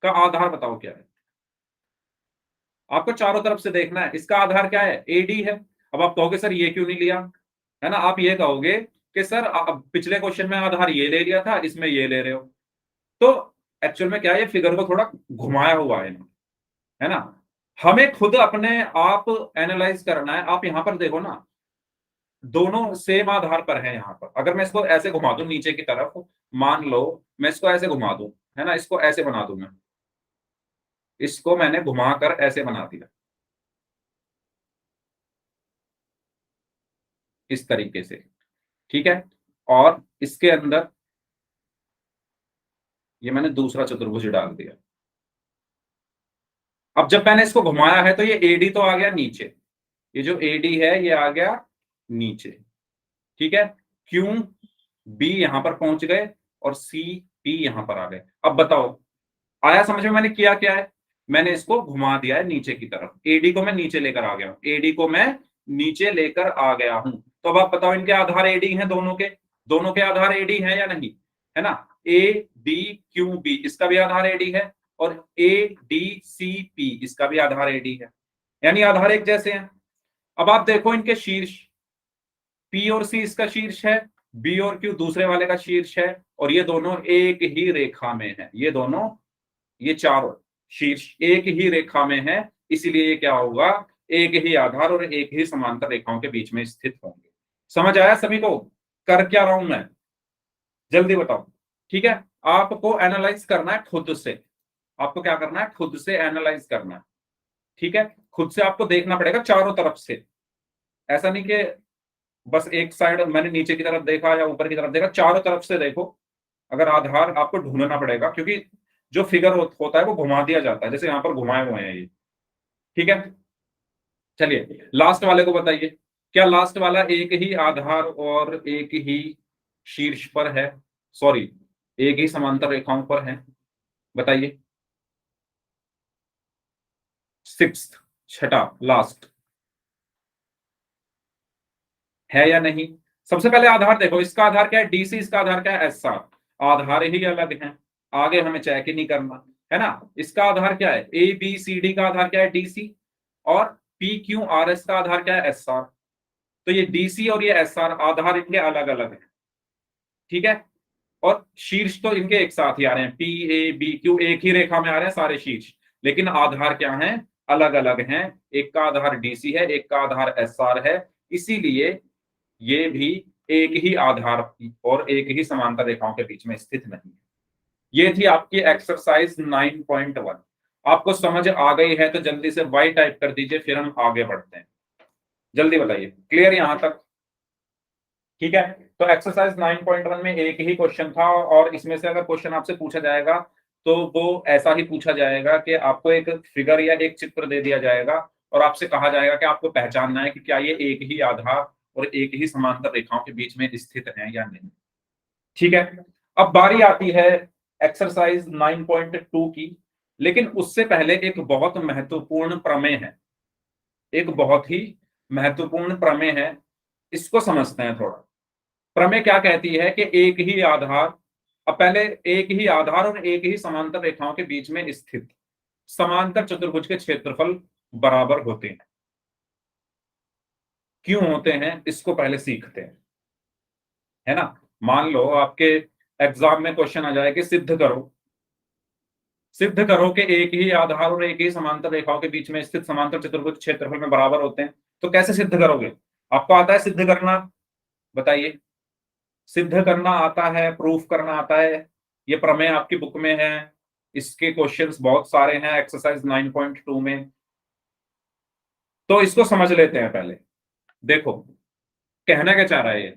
का आधार बताओ क्या है, आपको चारों तरफ से देखना है, इसका आधार क्या है, एडी है। अब आप कहोगे सर ये क्यों नहीं लिया, है ना, आप ये कहोगे कि सर पिछले क्वेश्चन में आधार ये ले लिया था, इसमें ये ले रहे हो, तो एक्चुअल में क्या है, ये फिगर को थोड़ा घुमाया हुआ है ना, हमें खुद अपने आप एनालाइज करना है। आप यहां पर देखो ना, दोनों सेम आधार पर है यहां पर, अगर मैं इसको ऐसे घुमा दूं नीचे की तरफ, मान लो मैं इसको ऐसे घुमा दूं, है ना, इसको ऐसे बना दूं, मैं इसको मैंने घुमाकर ऐसे बना दिया इस तरीके से, ठीक है, और इसके अंदर ये मैंने दूसरा चतुर्भुज डाल दिया। अब जब मैंने इसको घुमाया है तो ये एडी तो आ गया नीचे, ये जो एडी है ये आ गया नीचे, ठीक है, क्यू बी यहां पर पहुंच गए और सी पी यहां पर आ गए। अब बताओ आया समझ में, मैंने किया क्या है, मैंने इसको घुमा दिया है नीचे की तरफ, एडी को मैं नीचे लेकर आ गया हूं, एडी को मैं नीचे लेकर आ गया हूं। तो अब आप बताओ इनके आधार एडी हैं, दोनों के आधार एडी हैं या नहीं, है ना, ए डी क्यू बी इसका भी आधार एडी है और ए डी सी पी इसका भी आधार एडी है, यानी आधार एक जैसे हैं। अब आप देखो इनके शीर्ष, पी और सी इसका शीर्ष है, बी और क्यू दूसरे वाले का शीर्ष है, और ये दोनों एक ही रेखा में है, ये दोनों, ये चारों शीर्ष एक ही रेखा में है, इसीलिए ये क्या होगा, एक ही आधार और एक ही समांतर रेखाओं के बीच में स्थित होंगे। समझ आया सभी को, कर क्या रहा हूं मैं, जल्दी बताओ। ठीक है, आपको एनालाइज करना है खुद से, आपको क्या करना है, खुद से एनालाइज करना है, ठीक है, खुद से आपको देखना पड़ेगा चारों तरफ से, ऐसा नहीं कि बस एक साइड मैंने नीचे की तरफ देखा या ऊपर की तरफ देखा, चारों तरफ से देखो, अगर आधार आपको ढूंढना पड़ेगा, क्योंकि जो फिगर होता है वो घुमा दिया जाता है, जैसे यहां पर घुमाए हुए हैं ये, ठीक है। चलिए लास्ट वाले को बताइए, क्या लास्ट वाला एक ही आधार और एक ही शीर्ष पर है, सॉरी एक ही समांतर रेखाओं पर है, बताइए, सिक्स्थ, छठा लास्ट, है या नहीं। सबसे पहले आधार देखो, इसका आधार क्या है डीसी, इसका आधार क्या है एसआर, आधार ही अलग है, आगे हमें चेक ही नहीं करना, है ना। इसका आधार क्या है, ए बी सी डी का आधार क्या है डीसी, और पी क्यू आर एस का आधार क्या है एस आर, तो ये डीसी और ये एस आर आधार इनके अलग अलग है, ठीक है, और शीर्ष तो इनके एक साथ ही आ रहे हैं, पी ए बी क्यू एक ही रेखा में आ रहे हैं सारे शीर्ष, लेकिन आधार क्या है, अलग अलग हैं, एक का आधार डीसी है, एक का आधार एस आर है, इसीलिए ये भी एक ही आधार और एक ही समांतर रेखाओं के बीच में स्थित नहीं है। ये थी आपकी एक्सरसाइज 9.1, आपको समझ आ गई है तो जल्दी से वाई टाइप कर दीजिए, फिर हम आगे बढ़ते हैं, जल्दी बताइए, क्लियर यहां तक, ठीक है। तो एक्सरसाइज 9.1 में एक ही क्वेश्चन था, और इसमें से अगर क्वेश्चन आपसे पूछा जाएगा तो वो ऐसा ही पूछा जाएगा कि आपको एक फिगर या एक चित्र दे दिया जाएगा और आपसे कहा जाएगा कि आपको पहचानना है कि क्या ये एक ही आधार और एक ही समांतर रेखाओं के बीच में स्थित है या नहीं, ठीक है। अब बारी आती है एक्सरसाइज 9.2 की, लेकिन उससे पहले एक बहुत महत्वपूर्ण प्रमेय है, एक बहुत ही महत्वपूर्ण प्रमेय है, इसको समझते हैं थोड़ा। प्रमेय क्या कहती है कि एक ही आधार, अब पहले एक ही आधार और एक ही समांतर रेखाओं के बीच में स्थित समांतर चतुर्भुज के क्षेत्रफल बराबर होते हैं, क्यों होते हैं इसको पहले सीखते हैं, है ना। मान लो आपके एग्जाम में क्वेश्चन आ जाए कि सिद्ध करो कि एक ही आधार और एक ही समांतर रेखाओं के बीच में स्थित समांतर चतुर्भुज क्षेत्रफल में बराबर होते हैं, तो कैसे सिद्ध करोगे, आपको आता है सिद्ध करना, बताइए, सिद्ध करना आता है, प्रूफ करना आता है, ये प्रमेय आपकी बुक में है, इसके क्वेश्चंस बहुत सारे हैं एक्सरसाइज 9.2 में, तो इसको समझ लेते हैं पहले। देखो कहना क्या चाह रहा है ये,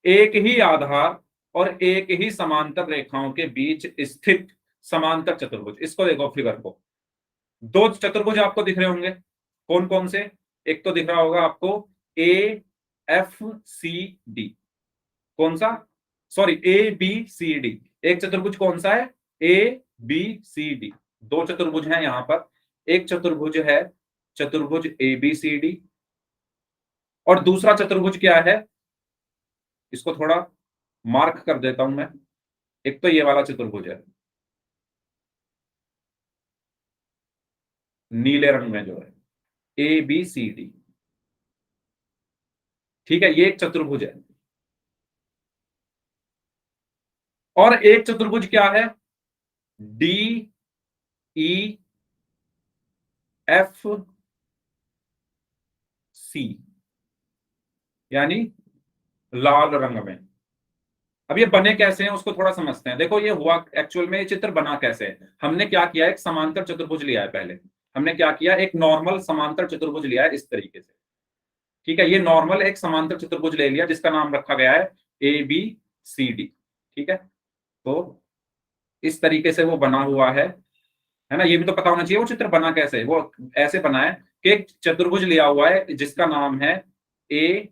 एक ही आधार और एक ही समांतर रेखाओं के बीच स्थित समांतर चतुर्भुज। इसको देखो फिगर को, दो चतुर्भुज आपको दिख रहे होंगे, कौन कौन से? एक तो दिख रहा होगा आपको ए एफ सी डी, कौन सा? Sorry, A B C D. एक चतुर्भुज कौन सा है? A B C D. दो चतुर्भुज हैं यहां पर। एक चतुर्भुज है चतुर्भुज ए बी सी डी, और दूसरा चतुर्भुज क्या है, इसको थोड़ा मार्क कर देता हूं मैं। एक तो ये वाला चतुर्भुज है, नीले रंग में जो है, ए बी सी डी। ठीक है, ये एक चतुर्भुज है। और एक चतुर्भुज क्या है? डी ई एफ सी, यानी लाल रंग में। अब ये बने कैसे हैं उसको थोड़ा समझते हैं। देखो ये हुआ एक्चुअल में, ये चित्र बना कैसे है। हमने क्या किया, एक समांतर चतुर्भुज लिया है। पहले हमने क्या किया, एक नॉर्मल समांतर चतुर्भुज लिया है इस तरीके से। ठीक है, ये नॉर्मल एक समांतर चतुर्भुज ले लिया जिसका नाम रखा गया है ए बी सी डी। ठीक है, तो इस तरीके से वो बना हुआ है ना। ये भी तो पता होना चाहिए वो चित्र बना कैसे है। वो ऐसे बना है कि एक चतुर्भुज लिया हुआ है जिसका नाम है ए,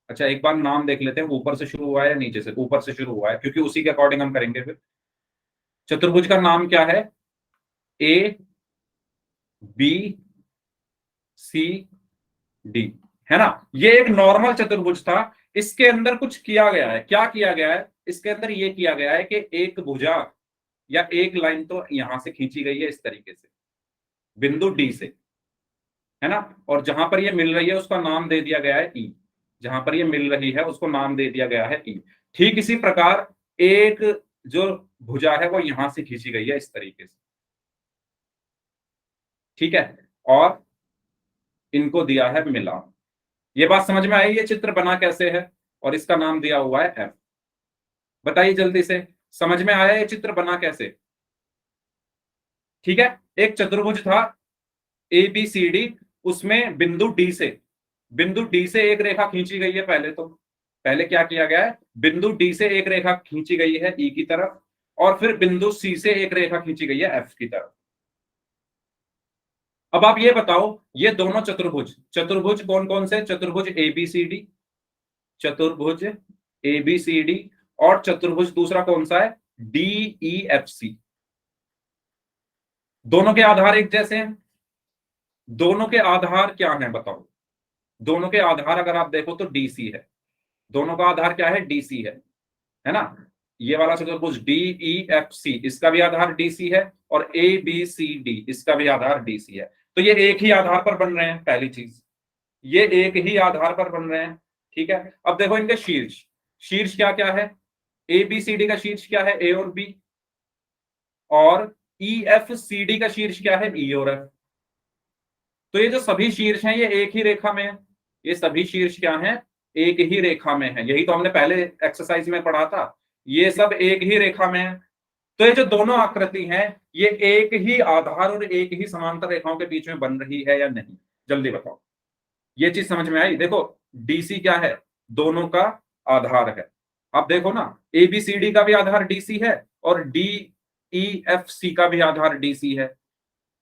अच्छा एक बार नाम देख लेते हैं, ऊपर से शुरू हुआ है या नीचे से? ऊपर से शुरू हुआ है, क्योंकि उसी के अकॉर्डिंग हम करेंगे फिर। चतुर्भुज का नाम क्या है? ए बी सी डी, है ना। ये एक नॉर्मल चतुर्भुज था, इसके अंदर कुछ किया गया है। क्या किया गया है इसके अंदर? ये किया गया है कि एक भुजा या एक लाइन तो यहां से खींची गई है इस तरीके से, बिंदु डी से, है ना। और जहां पर ये मिल रही है उसका नाम दे दिया गया है ई। जहां पर ये मिल रही है उसको नाम दे दिया गया है ई। ठीक इसी प्रकार एक जो भुजा है वो यहां से खींची गई है इस तरीके से। ठीक है, और इनको दिया है मिलान। ये बात समझ में आई? ये चित्र बना कैसे है, और इसका नाम दिया हुआ है एफ। बताइए जल्दी से, समझ में आया ये चित्र बना कैसे? ठीक है, एक चतुर्भुज था ए बी सी डी, उसमें बिंदु डी से एक रेखा खींची गई है। पहले क्या किया गया है, बिंदु डी से एक रेखा खींची गई है ई की तरफ, और फिर बिंदु सी से एक रेखा खींची गई है एफ की तरफ। अब आप ये बताओ, ये दोनों चतुर्भुज, चतुर्भुज कौन कौन से? चतुर्भुज ए बी सी डी, चतुर्भुज ए बी सी डी, और चतुर्भुज दूसरा कौन सा है? D E F C. दोनों के आधार एक जैसे हैं। दोनों के आधार क्या हैं बताओ? दोनों के आधार अगर आप देखो तो डीसी है। दोनों का आधार क्या है? डीसी है ना। ये वाला चतुर्भुज डी ई एफ सी, इसका भी आधार डीसी है, और ए बी सी डी इसका भी आधार डीसी है। तो ये एक ही आधार पर बन रहे हैं, पहली चीज, ये एक ही आधार पर बन रहे हैं। ठीक है, अब देखो इनके शीर्ष, शीर्ष क्या क्या है? ए बी सी डी का शीर्ष क्या है? ए और बी। और ई एफ सी डी का शीर्ष क्या है? ई और एफ। तो ये जो सभी शीर्ष हैं ये एक ही रेखा में है। ये सभी शीर्ष क्या हैं? एक ही रेखा में है। यही तो हमने पहले एक्सरसाइज में पढ़ा था, ये सब एक ही रेखा में है। तो ये जो दोनों आकृति हैं ये एक ही आधार और एक ही समांतर रेखाओं के बीच में बन रही है या नहीं? जल्दी बताओ। ये चीज समझ में आई? देखो डीसी क्या है? दोनों का आधार है। आप देखो ना, एबीसीडी का भी आधार डीसी है, और डी ई एफ सी का भी आधार डीसी है,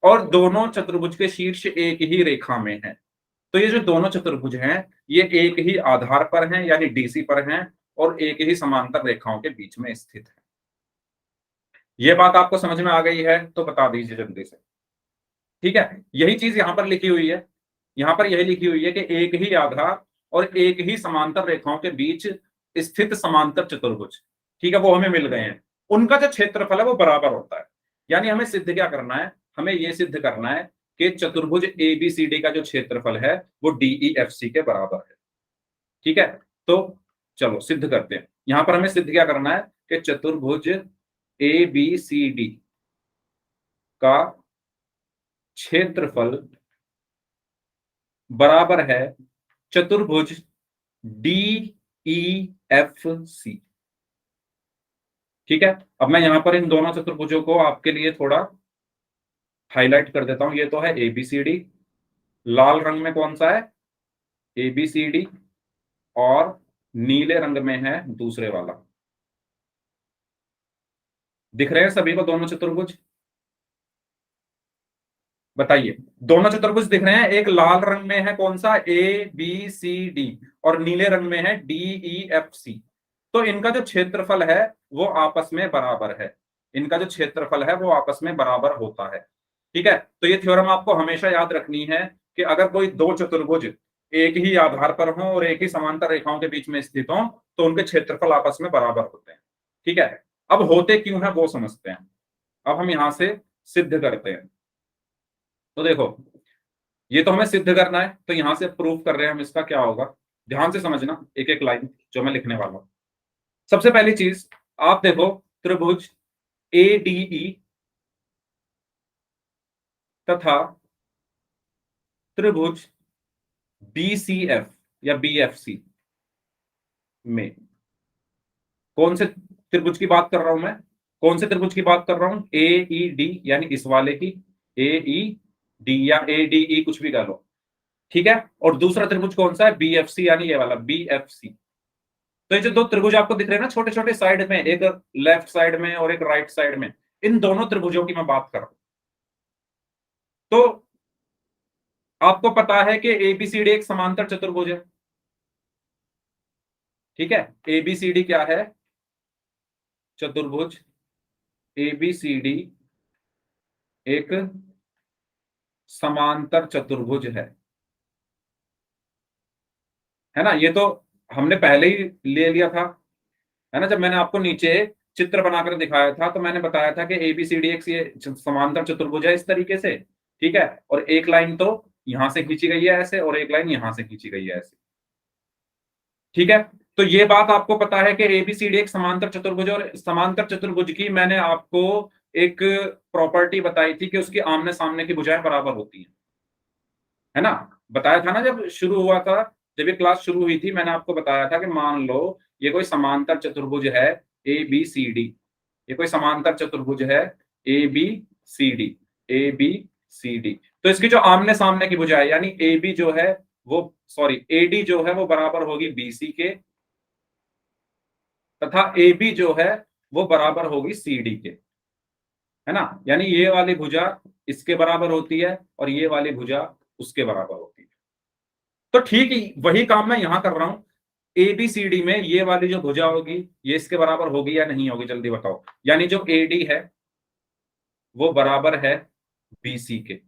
और दोनों चतुर्भुज के शीर्ष एक ही रेखा में है। तो ये जो दोनों चतुर्भुज हैं ये एक ही आधार पर हैं, यानी डीसी पर हैं, और एक ही समांतर रेखाओं के बीच में स्थित है। ये बात आपको समझ में आ गई है तो बता दीजिए जल्दी से। ठीक है, यही चीज यहां पर लिखी हुई है। यहां पर यही लिखी हुई है कि एक ही आधार और एक ही समांतर रेखाओं के बीच स्थित समांतर चतुर्भुज, ठीक है, वो हमें मिल गए हैं। उनका जो क्षेत्रफल है वो बराबर होता है। यानी हमें सिद्ध क्या करना है? हमें यह सिद्ध करना है कि चतुर्भुज ए बी सी डी का जो क्षेत्रफल है वो डीई एफ सी के बराबर है। ठीक है, तो चलो सिद्ध करते हैं। यहां पर हमें सिद्ध क्या करना है कि चतुर्भुज ए बी सी डी का क्षेत्रफल बराबर है चतुर्भुज डी ई एफ सी। ठीक है, अब मैं यहां पर इन दोनों चतुर्भुजों को आपके लिए थोड़ा हाईलाइट कर देता हूं। ये तो है एबीसीडी, लाल रंग में कौन सा है? एबीसीडी, और नीले रंग में है दूसरे वाला। दिख रहे हैं सभी को दोनों चतुर्भुज? बताइए। दोनों चतुर्भुज दिख रहे हैं। एक लाल रंग में है कौन सा, ABCD, और नीले रंग में है DEFC। तो इनका जो क्षेत्रफल है वो आपस में बराबर है। इनका जो क्षेत्रफल है वो आपस में बराबर होता है। ठीक है, तो ये थ्योरम आपको हमेशा याद रखनी है कि अगर कोई दो चतुर्भुज एक ही आधार पर हो और एक ही समांतर रेखाओं के बीच में स्थित हो तो उनके क्षेत्रफल आपस में बराबर होते हैं। ठीक है, अब होते क्यों है वो समझते हैं। अब हम यहां से सिद्ध करते हैं। तो देखो, ये तो हमें सिद्ध करना है, तो यहां से प्रूव कर रहे हैं हम। इसका क्या होगा, ध्यान से समझना एक एक लाइन जो मैं लिखने वाला हूं। सबसे पहली चीज, आप देखो, त्रिभुज ADE तथा त्रिभुज BCF या BFC में कौन से त्रिभुज की बात कर रहा हूं मैं? कौन से त्रिभुज की बात कर रहा हूं? AED यानी इस वाले की, AED या ADE कुछ भी कह लो। ठीक है, और दूसरा त्रिभुज कौन सा है? BFC यानी ये वाला BFC। तो ये जो दो त्रिभुज आपको दिख रहे हैं ना छोटे छोटे साइड में, एक लेफ्ट साइड में और एक राइट साइड में, इन दोनों त्रिभुजों की मैं बात कर रहा हूं। तो आपको पता है कि ABCD एक समांतर चतुर्भुज है। ठीक है, ABCD क्या है? चतुर्भुज। ABCD एक समांतर चतुर्भुज है ना? ये तो हमने पहले ही ले लिया था, है ना? जब मैंने आपको नीचे चित्र बनाकर दिखाया था तो मैंने बताया था कि ABCD एक समांतर चतुर्भुज है इस तरीके से। ठीक है, और एक लाइन तो यहां से खींची गई है ऐसे और एक लाइन यहां से खींची गई है ऐसे। ठीक है, तो ये बात आपको पता है कि ABCD एक समांतर चतुर्भुज है, और समांतर चतुर्भुज की मैंने आपको एक प्रॉपर्टी बताई थी कि उसकी आमने सामने की भुजाएं बराबर होती हैं, है ना? बताया था ना जब शुरू हुआ था, जब ये क्लास शुरू हुई थी, मैंने आपको बताया था कि मान लो ये कोई समांतर चतुर्भुज है ABCD। ये कोई समांतर चतुर्भुज है ABCD। ABCD, तो इसकी जो आमने सामने की भुजा है यानी AB जो है वो, सॉरी, AD जो है वो बराबर होगी BC के, तथा AB जो है वो बराबर होगी CD के, है ना? यानी ये वाली भुजा इसके बराबर होती है और ये वाली भुजा उसके बराबर होती है। तो ठीक ही वही काम मैं यहां कर रहा हूं। ABCD में ये वाली जो भुजा होगी ये इसके बराबर होगी या नहीं होगी, जल्दी बताओ। यानी जो AD है वो बराबर है BC के।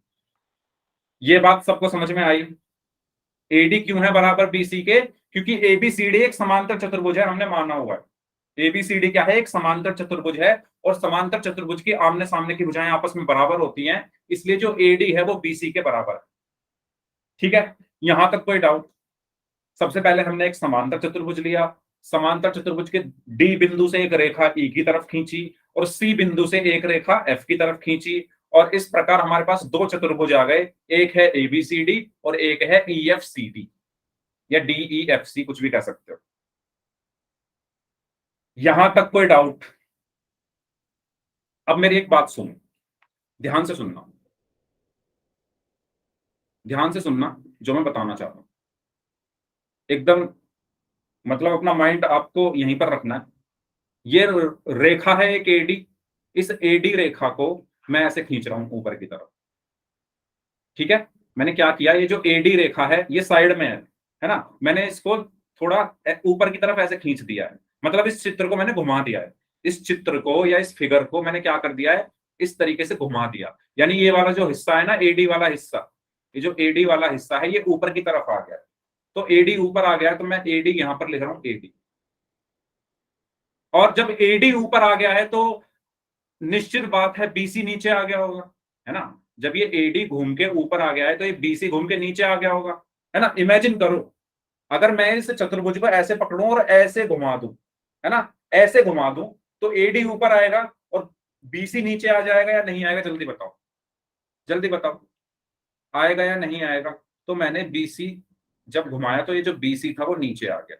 ये बात सबको समझ में आई? AD क्यों है बराबर BC के? क्योंकि ABCD एक समांतर चतुर्भुज है, हमने माना हुआ है। ABCD क्या है? एक समांतर चतुर्भुज है, और समांतर चतुर्भुज की आमने सामने की भुजाएं आपस में बराबर होती हैं, इसलिए जो AD है वो BC के बराबर है। ठीक है, यहां तक कोई डाउट? सबसे पहले हमने एक समांतर चतुर्भुज लिया, समांतर चतुर्भुज के D बिंदु से एक रेखा E की तरफ खींची और C बिंदु से एक रेखा F की तरफ खींची, और इस प्रकार हमारे पास दो चतुर्भुज आ गए। एक है ABCD और एक है EFCD या DEFC, कुछ भी कह सकते हो। यहां तक कोई डाउट? अब मेरी एक बात सुनो, ध्यान से सुनना, ध्यान से सुनना जो मैं बताना चाहता हूं एकदम, मतलब अपना माइंड आपको यहीं पर रखना है। ये रेखा है एक AD, इस AD रेखा को मैं ऐसे खींच रहा हूं ऊपर की तरफ। ठीक है, मैंने क्या किया, ये जो AD रेखा है ये साइड में है ना? मैंने इसको थोड़ा ऊपर की तरफ ऐसे खींच दिया है, मतलब इस चित्र को मैंने घुमा दिया है। इस चित्र को या इस फिगर को मैंने क्या कर दिया है, इस तरीके से घुमा दिया। यानी ये वाला जो हिस्सा है ना, AD वाला हिस्सा, ये जो AD वाला हिस्सा है ये ऊपर की तरफ आ गया। तो AD ऊपर आ गया तो मैं AD यहां पर लिख रहा हूं AD। और जब AD ऊपर आ गया है तो निश्चित बात है BC नीचे आ गया होगा, है ना? जब ये AD घूम के ऊपर आ गया है तो ये BC घूम के नीचे आ गया होगा, है ना? इमेजिन करो, अगर मैं इस चतुर्भुज को ऐसे पकड़ूं और ऐसे घुमा दूं, है ना, ऐसे घुमा दूं, तो AD ऊपर आएगा और BC नीचे आ जाएगा या नहीं आएगा? जल्दी बताओ, जल्दी बताओ, आएगा या नहीं आएगा? तो मैंने BC जब घुमाया तो ये जो BC था वो नीचे आ गया।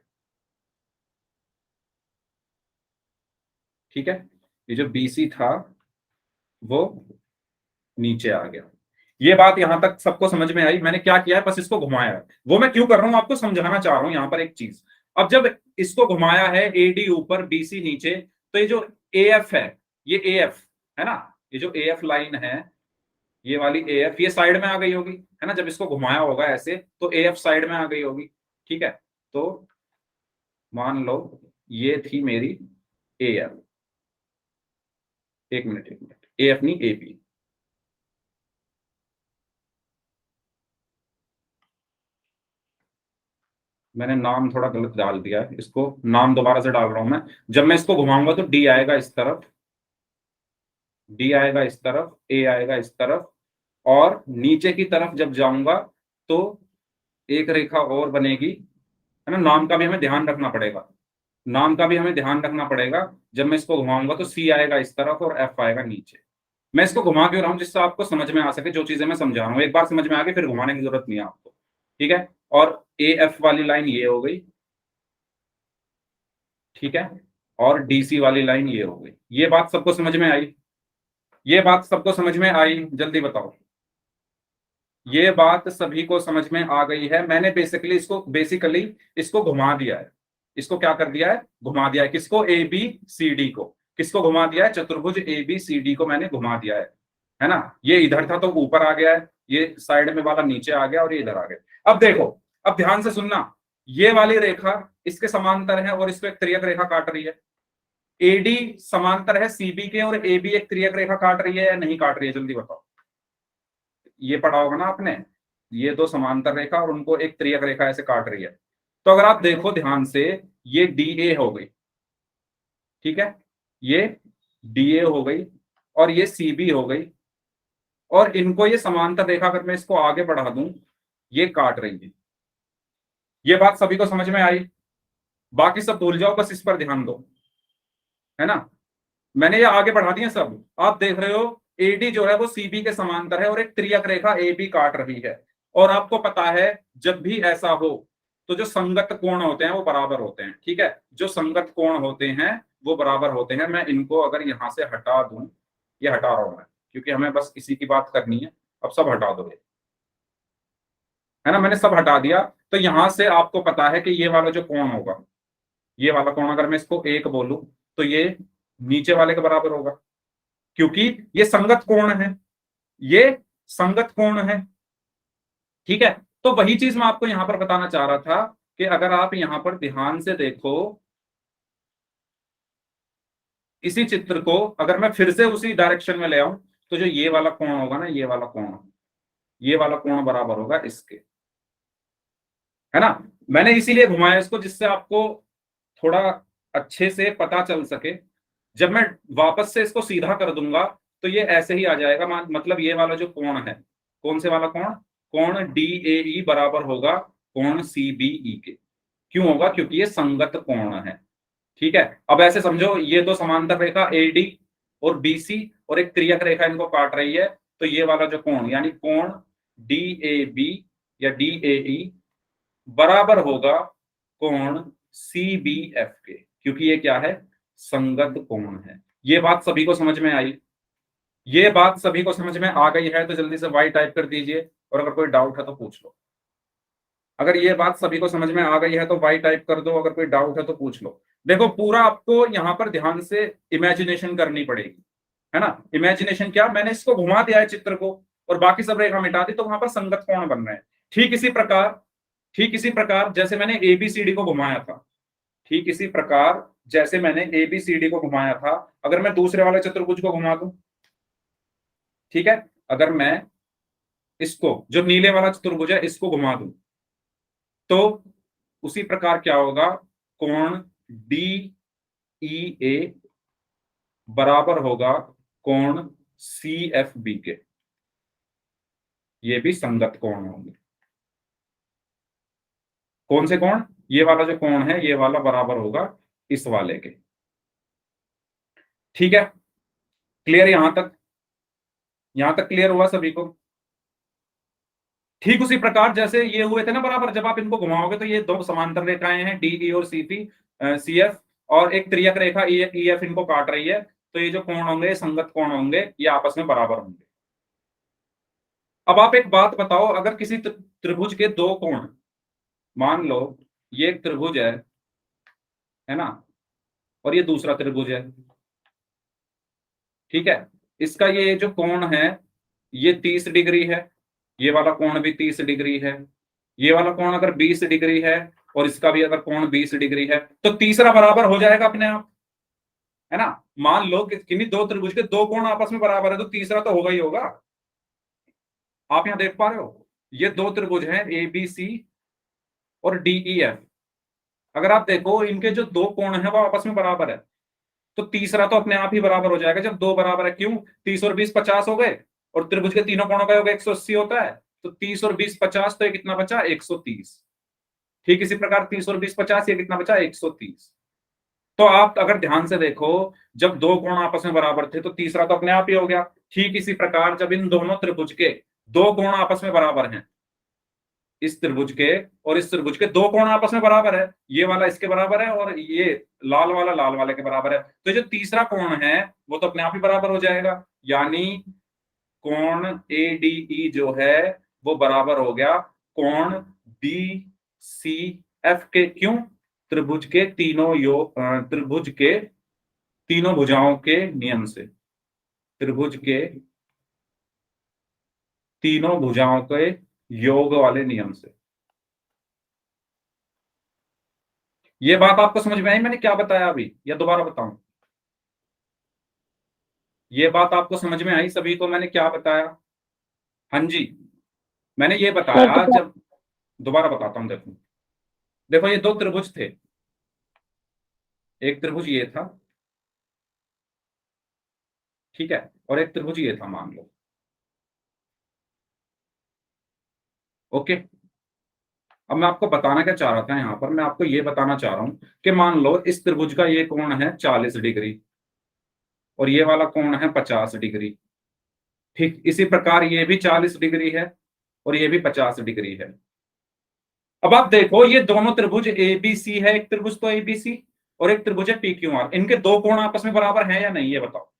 ठीक है, ये जो BC था वो नीचे आ गया। ये बात यहां तक सबको समझ में आई? मैंने क्या किया है, बस इसको घुमाया है। वो मैं क्यों कर रहा हूं आपको समझाना चाह रहा हूं यहां पर एक चीज। अब जब इसको घुमाया है एडी ऊपर बीसी नीचे, तो ये जो एएफ है, ये एएफ है ना, ये जो एएफ लाइन है, ये वाली एएफ ये साइड में आ गई होगी, है ना, जब इसको घुमाया होगा ऐसे तो एएफ साइड में आ गई होगी। ठीक है, तो मान लो ये थी मेरी एएफ, एक मिनट एएफ नहीं एपी। मैंने नाम थोड़ा गलत डाल दिया है, इसको नाम दोबारा से डाल रहा हूं मैं। जब मैं इसको घुमाऊंगा तो डी आएगा इस तरफ, डी आएगा इस तरफ, ए आएगा इस तरफ, और नीचे की तरफ जब जाऊंगा तो एक रेखा और बनेगी, है ना। नाम का भी हमें ध्यान रखना पड़ेगा, नाम का भी हमें ध्यान रखना पड़ेगा। जब मैं इसको घुमाऊंगा तो सी आएगा इस तरफ और एफ आएगा नीचे। मैं इसको घुमा क्यों रहा हूं, जिससे आपको समझ में आ सके जो चीजें मैं समझा रहा हूं, एक बार समझ में आ गई फिर घुमाने की जरूरत नहीं है आपको। ठीक है, और ए एफ वाली लाइन ये हो गई, ठीक है, और डीसी वाली लाइन ये हो गई। ये बात सबको समझ में आई? ये बात सबको समझ में आई? जल्दी बताओ। ये बात सभी को समझ में आ गई है? मैंने बेसिकली इसको घुमा दिया है। इसको क्या कर दिया है? घुमा दिया है। किसको? ए बी सी डी को। किसको घुमा दिया है? चतुर्भुज ए बी सी डी को मैंने घुमा दिया है ना। ये इधर था तो ऊपर आ गया है, ये साइड में वाला नीचे आ गया और ये इधर आ गया। अब देखो, अब ध्यान से सुनना, ये वाली रेखा इसके समांतर है और इसको एक त्रियक रेखा काट रही है। एडी समांतर है सीबी के और ए बी एक त्रियक रेखा काट रही है या नहीं काट रही है? जल्दी बताओ। ये पढ़ा होगा ना आपने, ये दो समांतर रेखा और उनको एक त्रियक रेखा ऐसे काट रही है। तो अगर आप देखो ध्यान से, ये डी ए हो गई, ठीक है, ये डी ए हो गई और ये सी बी हो गई, और इनको ये समांतर रेखा अगर मैं इसको आगे बढ़ा दूं, ये काट रही है। ये बात सभी को समझ में आई? बाकी सब भूल जाओ, बस इस पर ध्यान दो, है ना। मैंने ये आगे बढ़ा दिया सब, आप देख रहे हो एडी जो है वो सीबी के समांतर है और एक त्रियक रेखा ए बी काट रही है। और आपको पता है जब भी ऐसा हो तो जो संगत कोण होते हैं वो बराबर होते हैं। ठीक है, जो संगत कोण होते हैं वो बराबर होते हैं। मैं इनको अगर यहां से हटा दूं, ये हटा रहा हूं मैं क्योंकि हमें बस इसी की बात करनी है। अब सब हटा दो, है ना, मैंने सब हटा दिया। तो यहां से आपको पता है कि ये वाला जो कोण होगा, ये वाला कोण अगर मैं इसको एक बोलूं तो ये नीचे वाले के बराबर होगा, क्योंकि ये संगत कोण है, ये संगत कोण है। ठीक है, तो वही चीज मैं आपको यहां पर बताना चाह रहा था कि अगर आप यहां पर ध्यान से देखो इसी चित्र को, अगर मैं फिर से उसी डायरेक्शन में ले आऊं तो जो ये वाला कोण होगा ना, ये वाला कोण, ये वाला कोण बराबर होगा इसके, है ना। मैंने इसीलिए घुमाया इसको जिससे आपको थोड़ा अच्छे से पता चल सके। जब मैं वापस से इसको सीधा कर दूंगा तो ये ऐसे ही आ जाएगा। मतलब ये वाला जो कोण है, कौन से वाला कोण? कोण डी ए ई बराबर होगा कोण सी बी ई के। क्यों होगा? क्योंकि ये संगत कोण है। ठीक है, अब ऐसे समझो ये दो समांतर रेखा ए डी और बी सी और एक त्रियक रेखा इनको काट रही है। तो ये वाला जो कोण यानी कोण डी ए बी या डी ए ई बराबर होगा कोण सी बी एफ के, क्योंकि ये क्या है? संगत कोण है। ये बात सभी को समझ में आई? ये बात सभी को समझ में आ गई है तो जल्दी से वाई टाइप कर दीजिए, और अगर कोई डाउट है तो पूछ लो। अगर ये बात सभी को समझ में आ गई है तो वाई टाइप कर दो, अगर कोई डाउट है तो पूछ लो। देखो, पूरा आपको यहां पर ध्यान से इमेजिनेशन करनी पड़ेगी, है ना। इमेजिनेशन क्या? मैंने इसको घुमा दिया है चित्र को और बाकी सब रेखा मिटा दी तो वहां पर संगत कोण बन रहे हैं। ठीक इसी प्रकार जैसे मैंने एबीसीडी को घुमाया था, ठीक इसी प्रकार जैसे मैंने एबीसीडी को घुमाया था, अगर मैं दूसरे वाले चतुर्भुज को घुमा दूं, ठीक है, अगर मैं इसको जो नीले वाला चतुर्भुज है इसको घुमा दूं तो उसी प्रकार क्या होगा? कोण डी ई ए बराबर होगा कोण सी एफ बी के। ये भी संगत कोण होंगे। कौन से कोण? ये वाला जो कोण है ये वाला बराबर होगा इस वाले के। ठीक है, क्लियर? यहां तक क्लियर हुआ सभी को? ठीक उसी प्रकार जैसे ये हुए थे ना बराबर, जब आप इनको घुमाओगे तो ये दो समांतर रेखाएं हैं डी ई और सी पी सी एफ, और एक त्रियक रेखा ई एफ इनको काट रही है। तो ये जो कोण होंगे संगत कोण होंगे, ये आपस में बराबर होंगे। अब आप एक बात बताओ, अगर किसी त्रिभुज के दो कोण, मान लो ये एक त्रिभुज है है ना, और ये दूसरा त्रिभुज है, ठीक है। इसका ये जो कोण है ये 30 डिग्री है, ये वाला कोण भी 30 डिग्री है, ये वाला कोण अगर 20 डिग्री है और इसका भी अगर कोण 20 डिग्री है तो तीसरा बराबर हो जाएगा अपने आप, है ना। मान लो कि किन्हीं दो त्रिभुज के दो कोण आपस में बराबर है तो तीसरा तो होगा ही होगा। आप यहां देख पा रहे हो, ये दो त्रिभुज हैं ए बी सी और डी ई एफ। अगर आप देखो इनके जो दो कोण है वो आपस में बराबर है तो तीसरा तो अपने आप ही बराबर हो जाएगा जब दो बराबर है। क्यों? 30 और 20 50 हो गए, और त्रिभुज के तीनों कोणों का योग 180 होता है, तो 30 और 20 50, तो ये कितना बचा? 130। ठीक इसी प्रकार 30 और 20 50, ये कितना बचा? 130। तो आप अगर ध्यान से देखो, जब दो कोण आपस में बराबर थे तो तीसरा तो अपने आप ही हो गया। ठीक इसी प्रकार जब इन दोनों त्रिभुज के दो कोण आपस में बराबर हैं, इस त्रिभुज के और इस त्रिभुज के दो कोण आपस में बराबर है, ये वाला इसके बराबर है और ये लाल वाला लाल वाले के बराबर है, तो जो तीसरा कोण है वो तो अपने आप ही बराबर हो जाएगा। यानी कोण ADE जो है वो बराबर हो गया कोण BCF के। क्यों? त्रिभुज के तीनों त्रिभुज के तीनों भुजाओं के नियम से, त्रिभुज के तीनों भुजाओं के योग वाले नियम से। ये बात आपको समझ में आई मैंने क्या बताया अभी, या दोबारा बताऊं? ये बात आपको समझ में आई सभी को मैंने क्या बताया? हाँ जी, मैंने ये सर बताया तो जब, दोबारा बताता हूं। देखो देखो ये दो त्रिभुज थे, एक त्रिभुज ये था, ठीक है, और एक त्रिभुज ये था, मान लो। ओके, अब मैं आपको बताना क्या चाह रहा था, यहां पर मैं आपको ये बताना चाह रहा हूं कि मान लो इस त्रिभुज का ये कोण है 40 डिग्री और ये वाला कोण है 50 डिग्री। ठीक इसी प्रकार ये भी 40 डिग्री है और ये भी 50 डिग्री है। अब आप देखो ये दोनों त्रिभुज ABC है, एक त्रिभुज तो ABC और एक त्रिभुज है PQR, इनके दो कोण आपस में बराबर हैं या नहीं ये बताओ,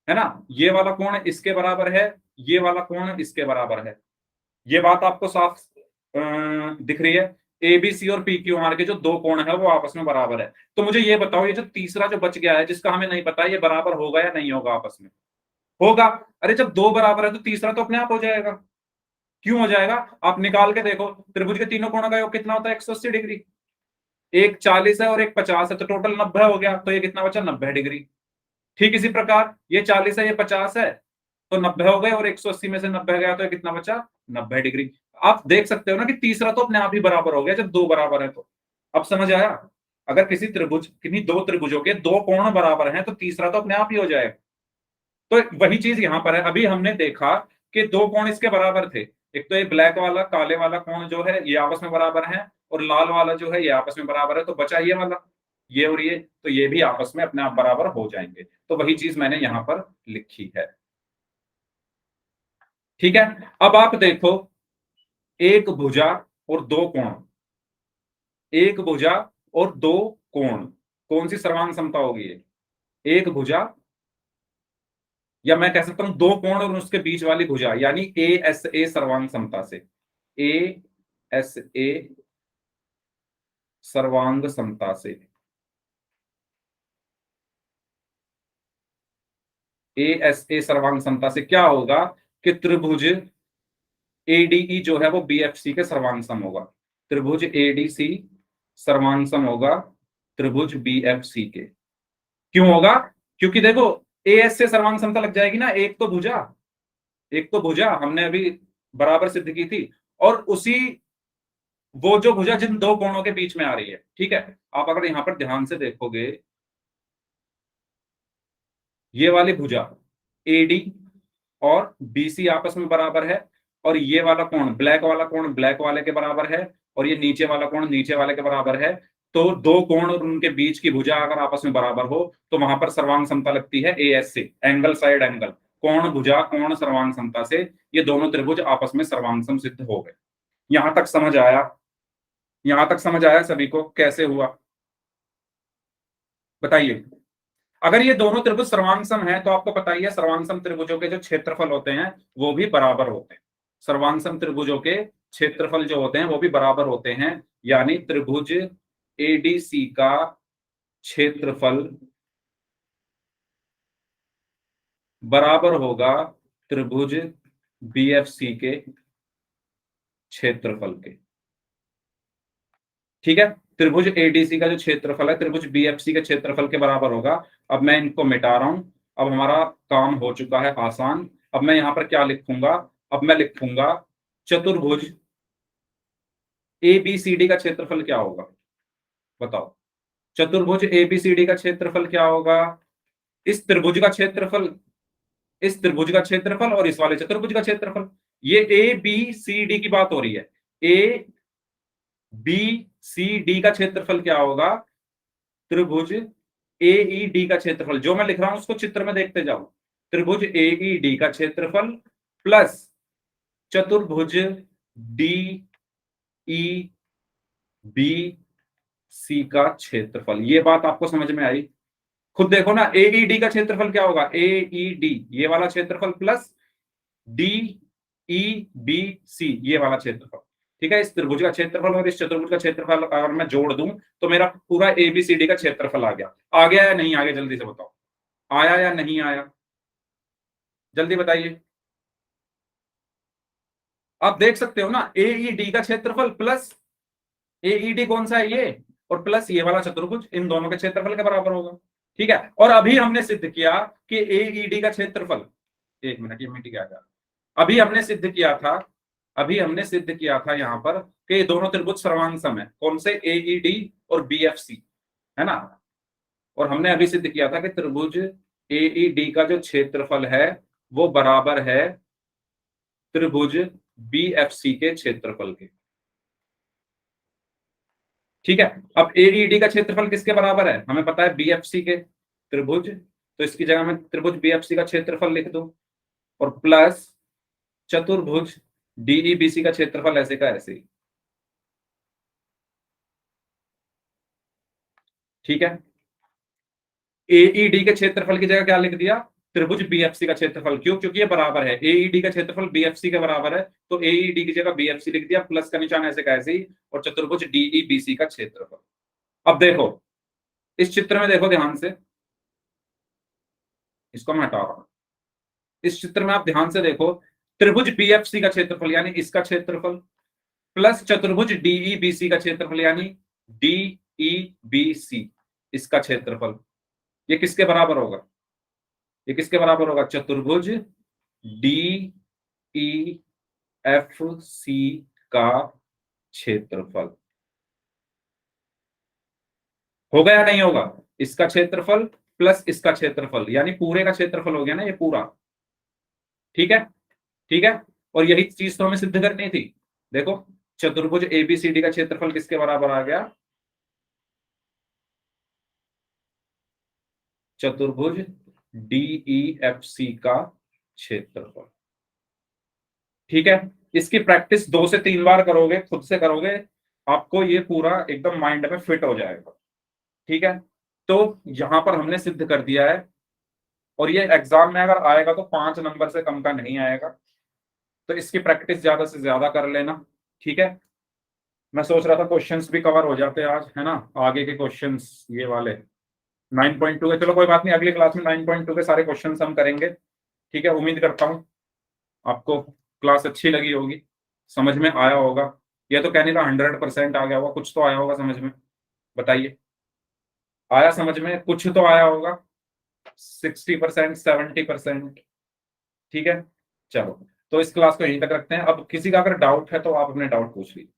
है ना। ये वाला कोण इसके बराबर है, ये वाला कोण इसके बराबर है, ये बात आपको साफ दिख रही है। ABC और PQR के जो दो कोण है वो आपस में बराबर है। तो मुझे ये बताओ ये जो तीसरा जो बच गया है जिसका हमें नहीं पता ये बराबर होगा या नहीं होगा आपस में? होगा। अरे जब दो बराबर है तो तीसरा तो अपने आप हो जाएगा। क्यों हो जाएगा? आप निकाल के देखो, त्रिभुज के तीनों कोणों का योग कितना होता है? 180 डिग्री। एक 40 है और एक 50 है तो टोटल 90 हो गया, तो ये कितना बचा? 90 डिग्री। ठीक इसी प्रकार ये 40 है ये 50 है तो 90 हो गए और 180 में से 90 गया तो ये कितना बचा? 90 डिग्री। आप देख सकते हो ना कि तीसरा तो अपने आप ही बराबर हो गया जब दो बराबर है तो। अब समझ आया? अगर किसी त्रिभुज किन्हीं दो त्रिभुजों के दो कोण बराबर हैं तो तीसरा तो अपने आप ही हो जाएगा। तो वही चीज यहां पर है। अभी हमने देखा कि दो कोण इसके बराबर थे, एक तो ये ब्लैक वाला काले वाला कोण जो है ये आपस में बराबर है और लाल वाला जो है ये आपस में बराबर है, तो बचा ये वाला, ये और ये, तो ये भी आपस में अपने आप बराबर हो जाएंगे। तो वही चीज मैंने यहां पर लिखी है, ठीक है। अब आप देखो एक भुजा और दो कोण, एक भुजा और दो कोण, कौन सी सर्वांग समता होगी ये? एक भुजा, या मैं कह सकता हूं दो कोण और उसके बीच वाली भुजा, यानी ASA सर्वांग समता से, ASA सर्वांग समता से, ASA सर्वांग समता से क्या होगा कि त्रिभुज ADE जो है वो BFC के सर्वांग सम होगा, त्रिभुज ADC सर्वांग सम होगा त्रिभुज BFC के। क्यों होगा? क्योंकि देखो AS से सर्वांग समता लग जाएगी ना, एक तो भुजा, एक तो भुजा हमने अभी बराबर सिद्ध की थी, और उसी वो जो भुजा जिन दो कोणों के बीच में आ रही है, ठीक है। आप अगर यहां पर ध्यान से देखोगे ये वाली भुजा AD और BC आपस में बराबर है, और ये वाला कोण ब्लैक वाला कोण ब्लैक वाले के बराबर है, और ये नीचे वाला कोण नीचे वाले के बराबर है। तो दो कोण और उनके बीच की भुजा अगर आपस में बराबर हो तो वहां पर सर्वांग समता लगती है AS से, एंगल साइड एंगल, कोण भुजा कोण सर्वांग समता से ये दोनों त्रिभुज आपस में सर्वांग सम सिद्ध हो गए। यहां तक समझ आया? यहां तक समझ आया सभी को कैसे हुआ? बताइए। अगर ये दोनों त्रिभुज सर्वांगसम है तो आपको पता ही है सर्वांगसम त्रिभुजों के जो क्षेत्रफल होते हैं वो भी बराबर होते हैं। सर्वांगसम त्रिभुजों के क्षेत्रफल जो होते हैं वो भी बराबर होते हैं, यानी त्रिभुज ADC का क्षेत्रफल बराबर होगा त्रिभुज बीएफसी के क्षेत्रफल के। ठीक है, त्रिभुज एडीसी का जो क्षेत्रफल है त्रिभुज बीएफसी के क्षेत्रफल के बराबर होगा। अब मैं इनको मिटा रहा हूं, अब हमारा काम हो चुका है आसान। अब मैं यहां पर क्या लिखूंगा, अब मैं लिखूंगा चतुर्भुज एबीसीडी का क्षेत्रफल क्या होगा, बताओ। चतुर्भुज एबीसीडी का क्षेत्रफल क्या होगा, इस त्रिभुज का क्षेत्रफल, इस त्रिभुज का क्षेत्रफल और इस वाले चतुर्भुज का क्षेत्रफल। ये ए बी सी डी की बात हो रही है। ए बी सी डी का क्षेत्रफल क्या होगा, त्रिभुज एईडी का क्षेत्रफल। जो मैं लिख रहा हूं उसको चित्र में देखते जाओ। त्रिभुज एईडी का क्षेत्रफल प्लस चतुर्भुज डी ई बी सी का क्षेत्रफल। ये बात आपको समझ में आई? खुद देखो ना, एईडी का क्षेत्रफल क्या होगा, एईडी ये वाला क्षेत्रफल plus D E B C ये वाला क्षेत्रफल। ठीक है, इस त्रिभुज का क्षेत्रफल और इस चतुर्भुज का क्षेत्रफल अगर मैं जोड़ दूं तो मेरा पूरा एबीसीडी का क्षेत्रफल आ गया। आ गया या नहीं आ गया, जल्दी से बताओ, आया या नहीं आया, जल्दी बताइए। आप देख सकते हो ना, एईडी का क्षेत्रफल प्लस एईडी कौन सा है ये, और प्लस ये वाला चतुर्भुज, इन दोनों के क्षेत्रफल के बराबर होगा। ठीक है, और अभी हमने सिद्ध किया कि एईडी का क्षेत्रफल, एक मिनट ये मिट गया था। अभी हमने सिद्ध किया था, अभी हमने सिद्ध किया था यहां पर कि ये दोनों त्रिभुज सर्वांग है। कौन से, एईडी और बीएफसी, है ना। और हमने अभी सिद्ध किया था कि त्रिभुज एईडी का जो क्षेत्रफल है वो बराबर है त्रिभुज बीएफसी के क्षेत्रफल के। ठीक है, अब एईडी का क्षेत्रफल किसके बराबर है, हमें पता है बीएफसी के, त्रिभुज, तो इसकी जगह में त्रिभुज बीएफसी का क्षेत्रफल लिख दूं और प्लस चतुर्भुज डीईबीसी का क्षेत्रफल ऐसे का ऐसे ही। ठीक है, एईडी के क्षेत्रफल की जगह क्या लिख दिया, त्रिभुज बीएफसी का क्षेत्रफल। क्यों, क्योंकि ये बराबर है, एईडी का क्षेत्रफल बीएफसी के बराबर है, तो एईडी की जगह बीएफसी लिख दिया, प्लस का निशान ऐसे का ऐसे ही, और चतुर्भुज डीईबीसी का क्षेत्रफल। अब देखो इस चित्र में, देखो ध्यान से, इसको मैं हटा रहा हूं। इस चित्र में आप ध्यान से देखो, त्रिभुज बीएफसी का क्षेत्रफल यानी इसका क्षेत्रफल प्लस चतुर्भुज डीईबीसी का क्षेत्रफल यानी डीईबीसी इसका क्षेत्रफल, ये किसके बराबर होगा, ये किसके बराबर होगा, चतुर्भुज डी ई एफ सी का क्षेत्रफल। होगा या नहीं होगा, इसका क्षेत्रफल प्लस इसका क्षेत्रफल यानी पूरे का क्षेत्रफल हो गया ना ये पूरा। ठीक है, ठीक है, और यही चीज तो हमें सिद्ध करनी थी। देखो चतुर्भुज एबीसीडी का क्षेत्रफल किसके बराबर आ गया, चतुर्भुज डीईएफसी का क्षेत्रफल। ठीक है, इसकी प्रैक्टिस 2 से 3 बार करोगे, खुद से करोगे, आपको ये पूरा एकदम माइंड में फिट हो जाएगा। ठीक है, तो यहां पर हमने सिद्ध कर दिया है, और ये एग्जाम में अगर आएगा तो 5 नंबर से कम का नहीं आएगा, तो इसकी प्रैक्टिस ज्यादा से ज्यादा कर लेना। ठीक है, मैं सोच रहा था क्वेश्चंस भी कवर हो जाते आज, है ना, आगे के क्वेश्चंस ये वाले 9.2 के, चलो कोई बात नहीं, अगली क्लास में 9.2 के सारे क्वेश्चंस हम करेंगे। ठीक है, उम्मीद करता हूँ आपको क्लास अच्छी लगी होगी, समझ में आया होगा। ये तो कहने का 100% आ गया होगा, कुछ तो आया होगा समझ में, बताइए, आया समझ में, कुछ तो आया होगा, 60% 70%। ठीक है, चलो तो इस क्लास को यहीं तक रखते हैं। अब किसी का अगर डाउट है तो आप अपने डाउट पूछ लीजिए।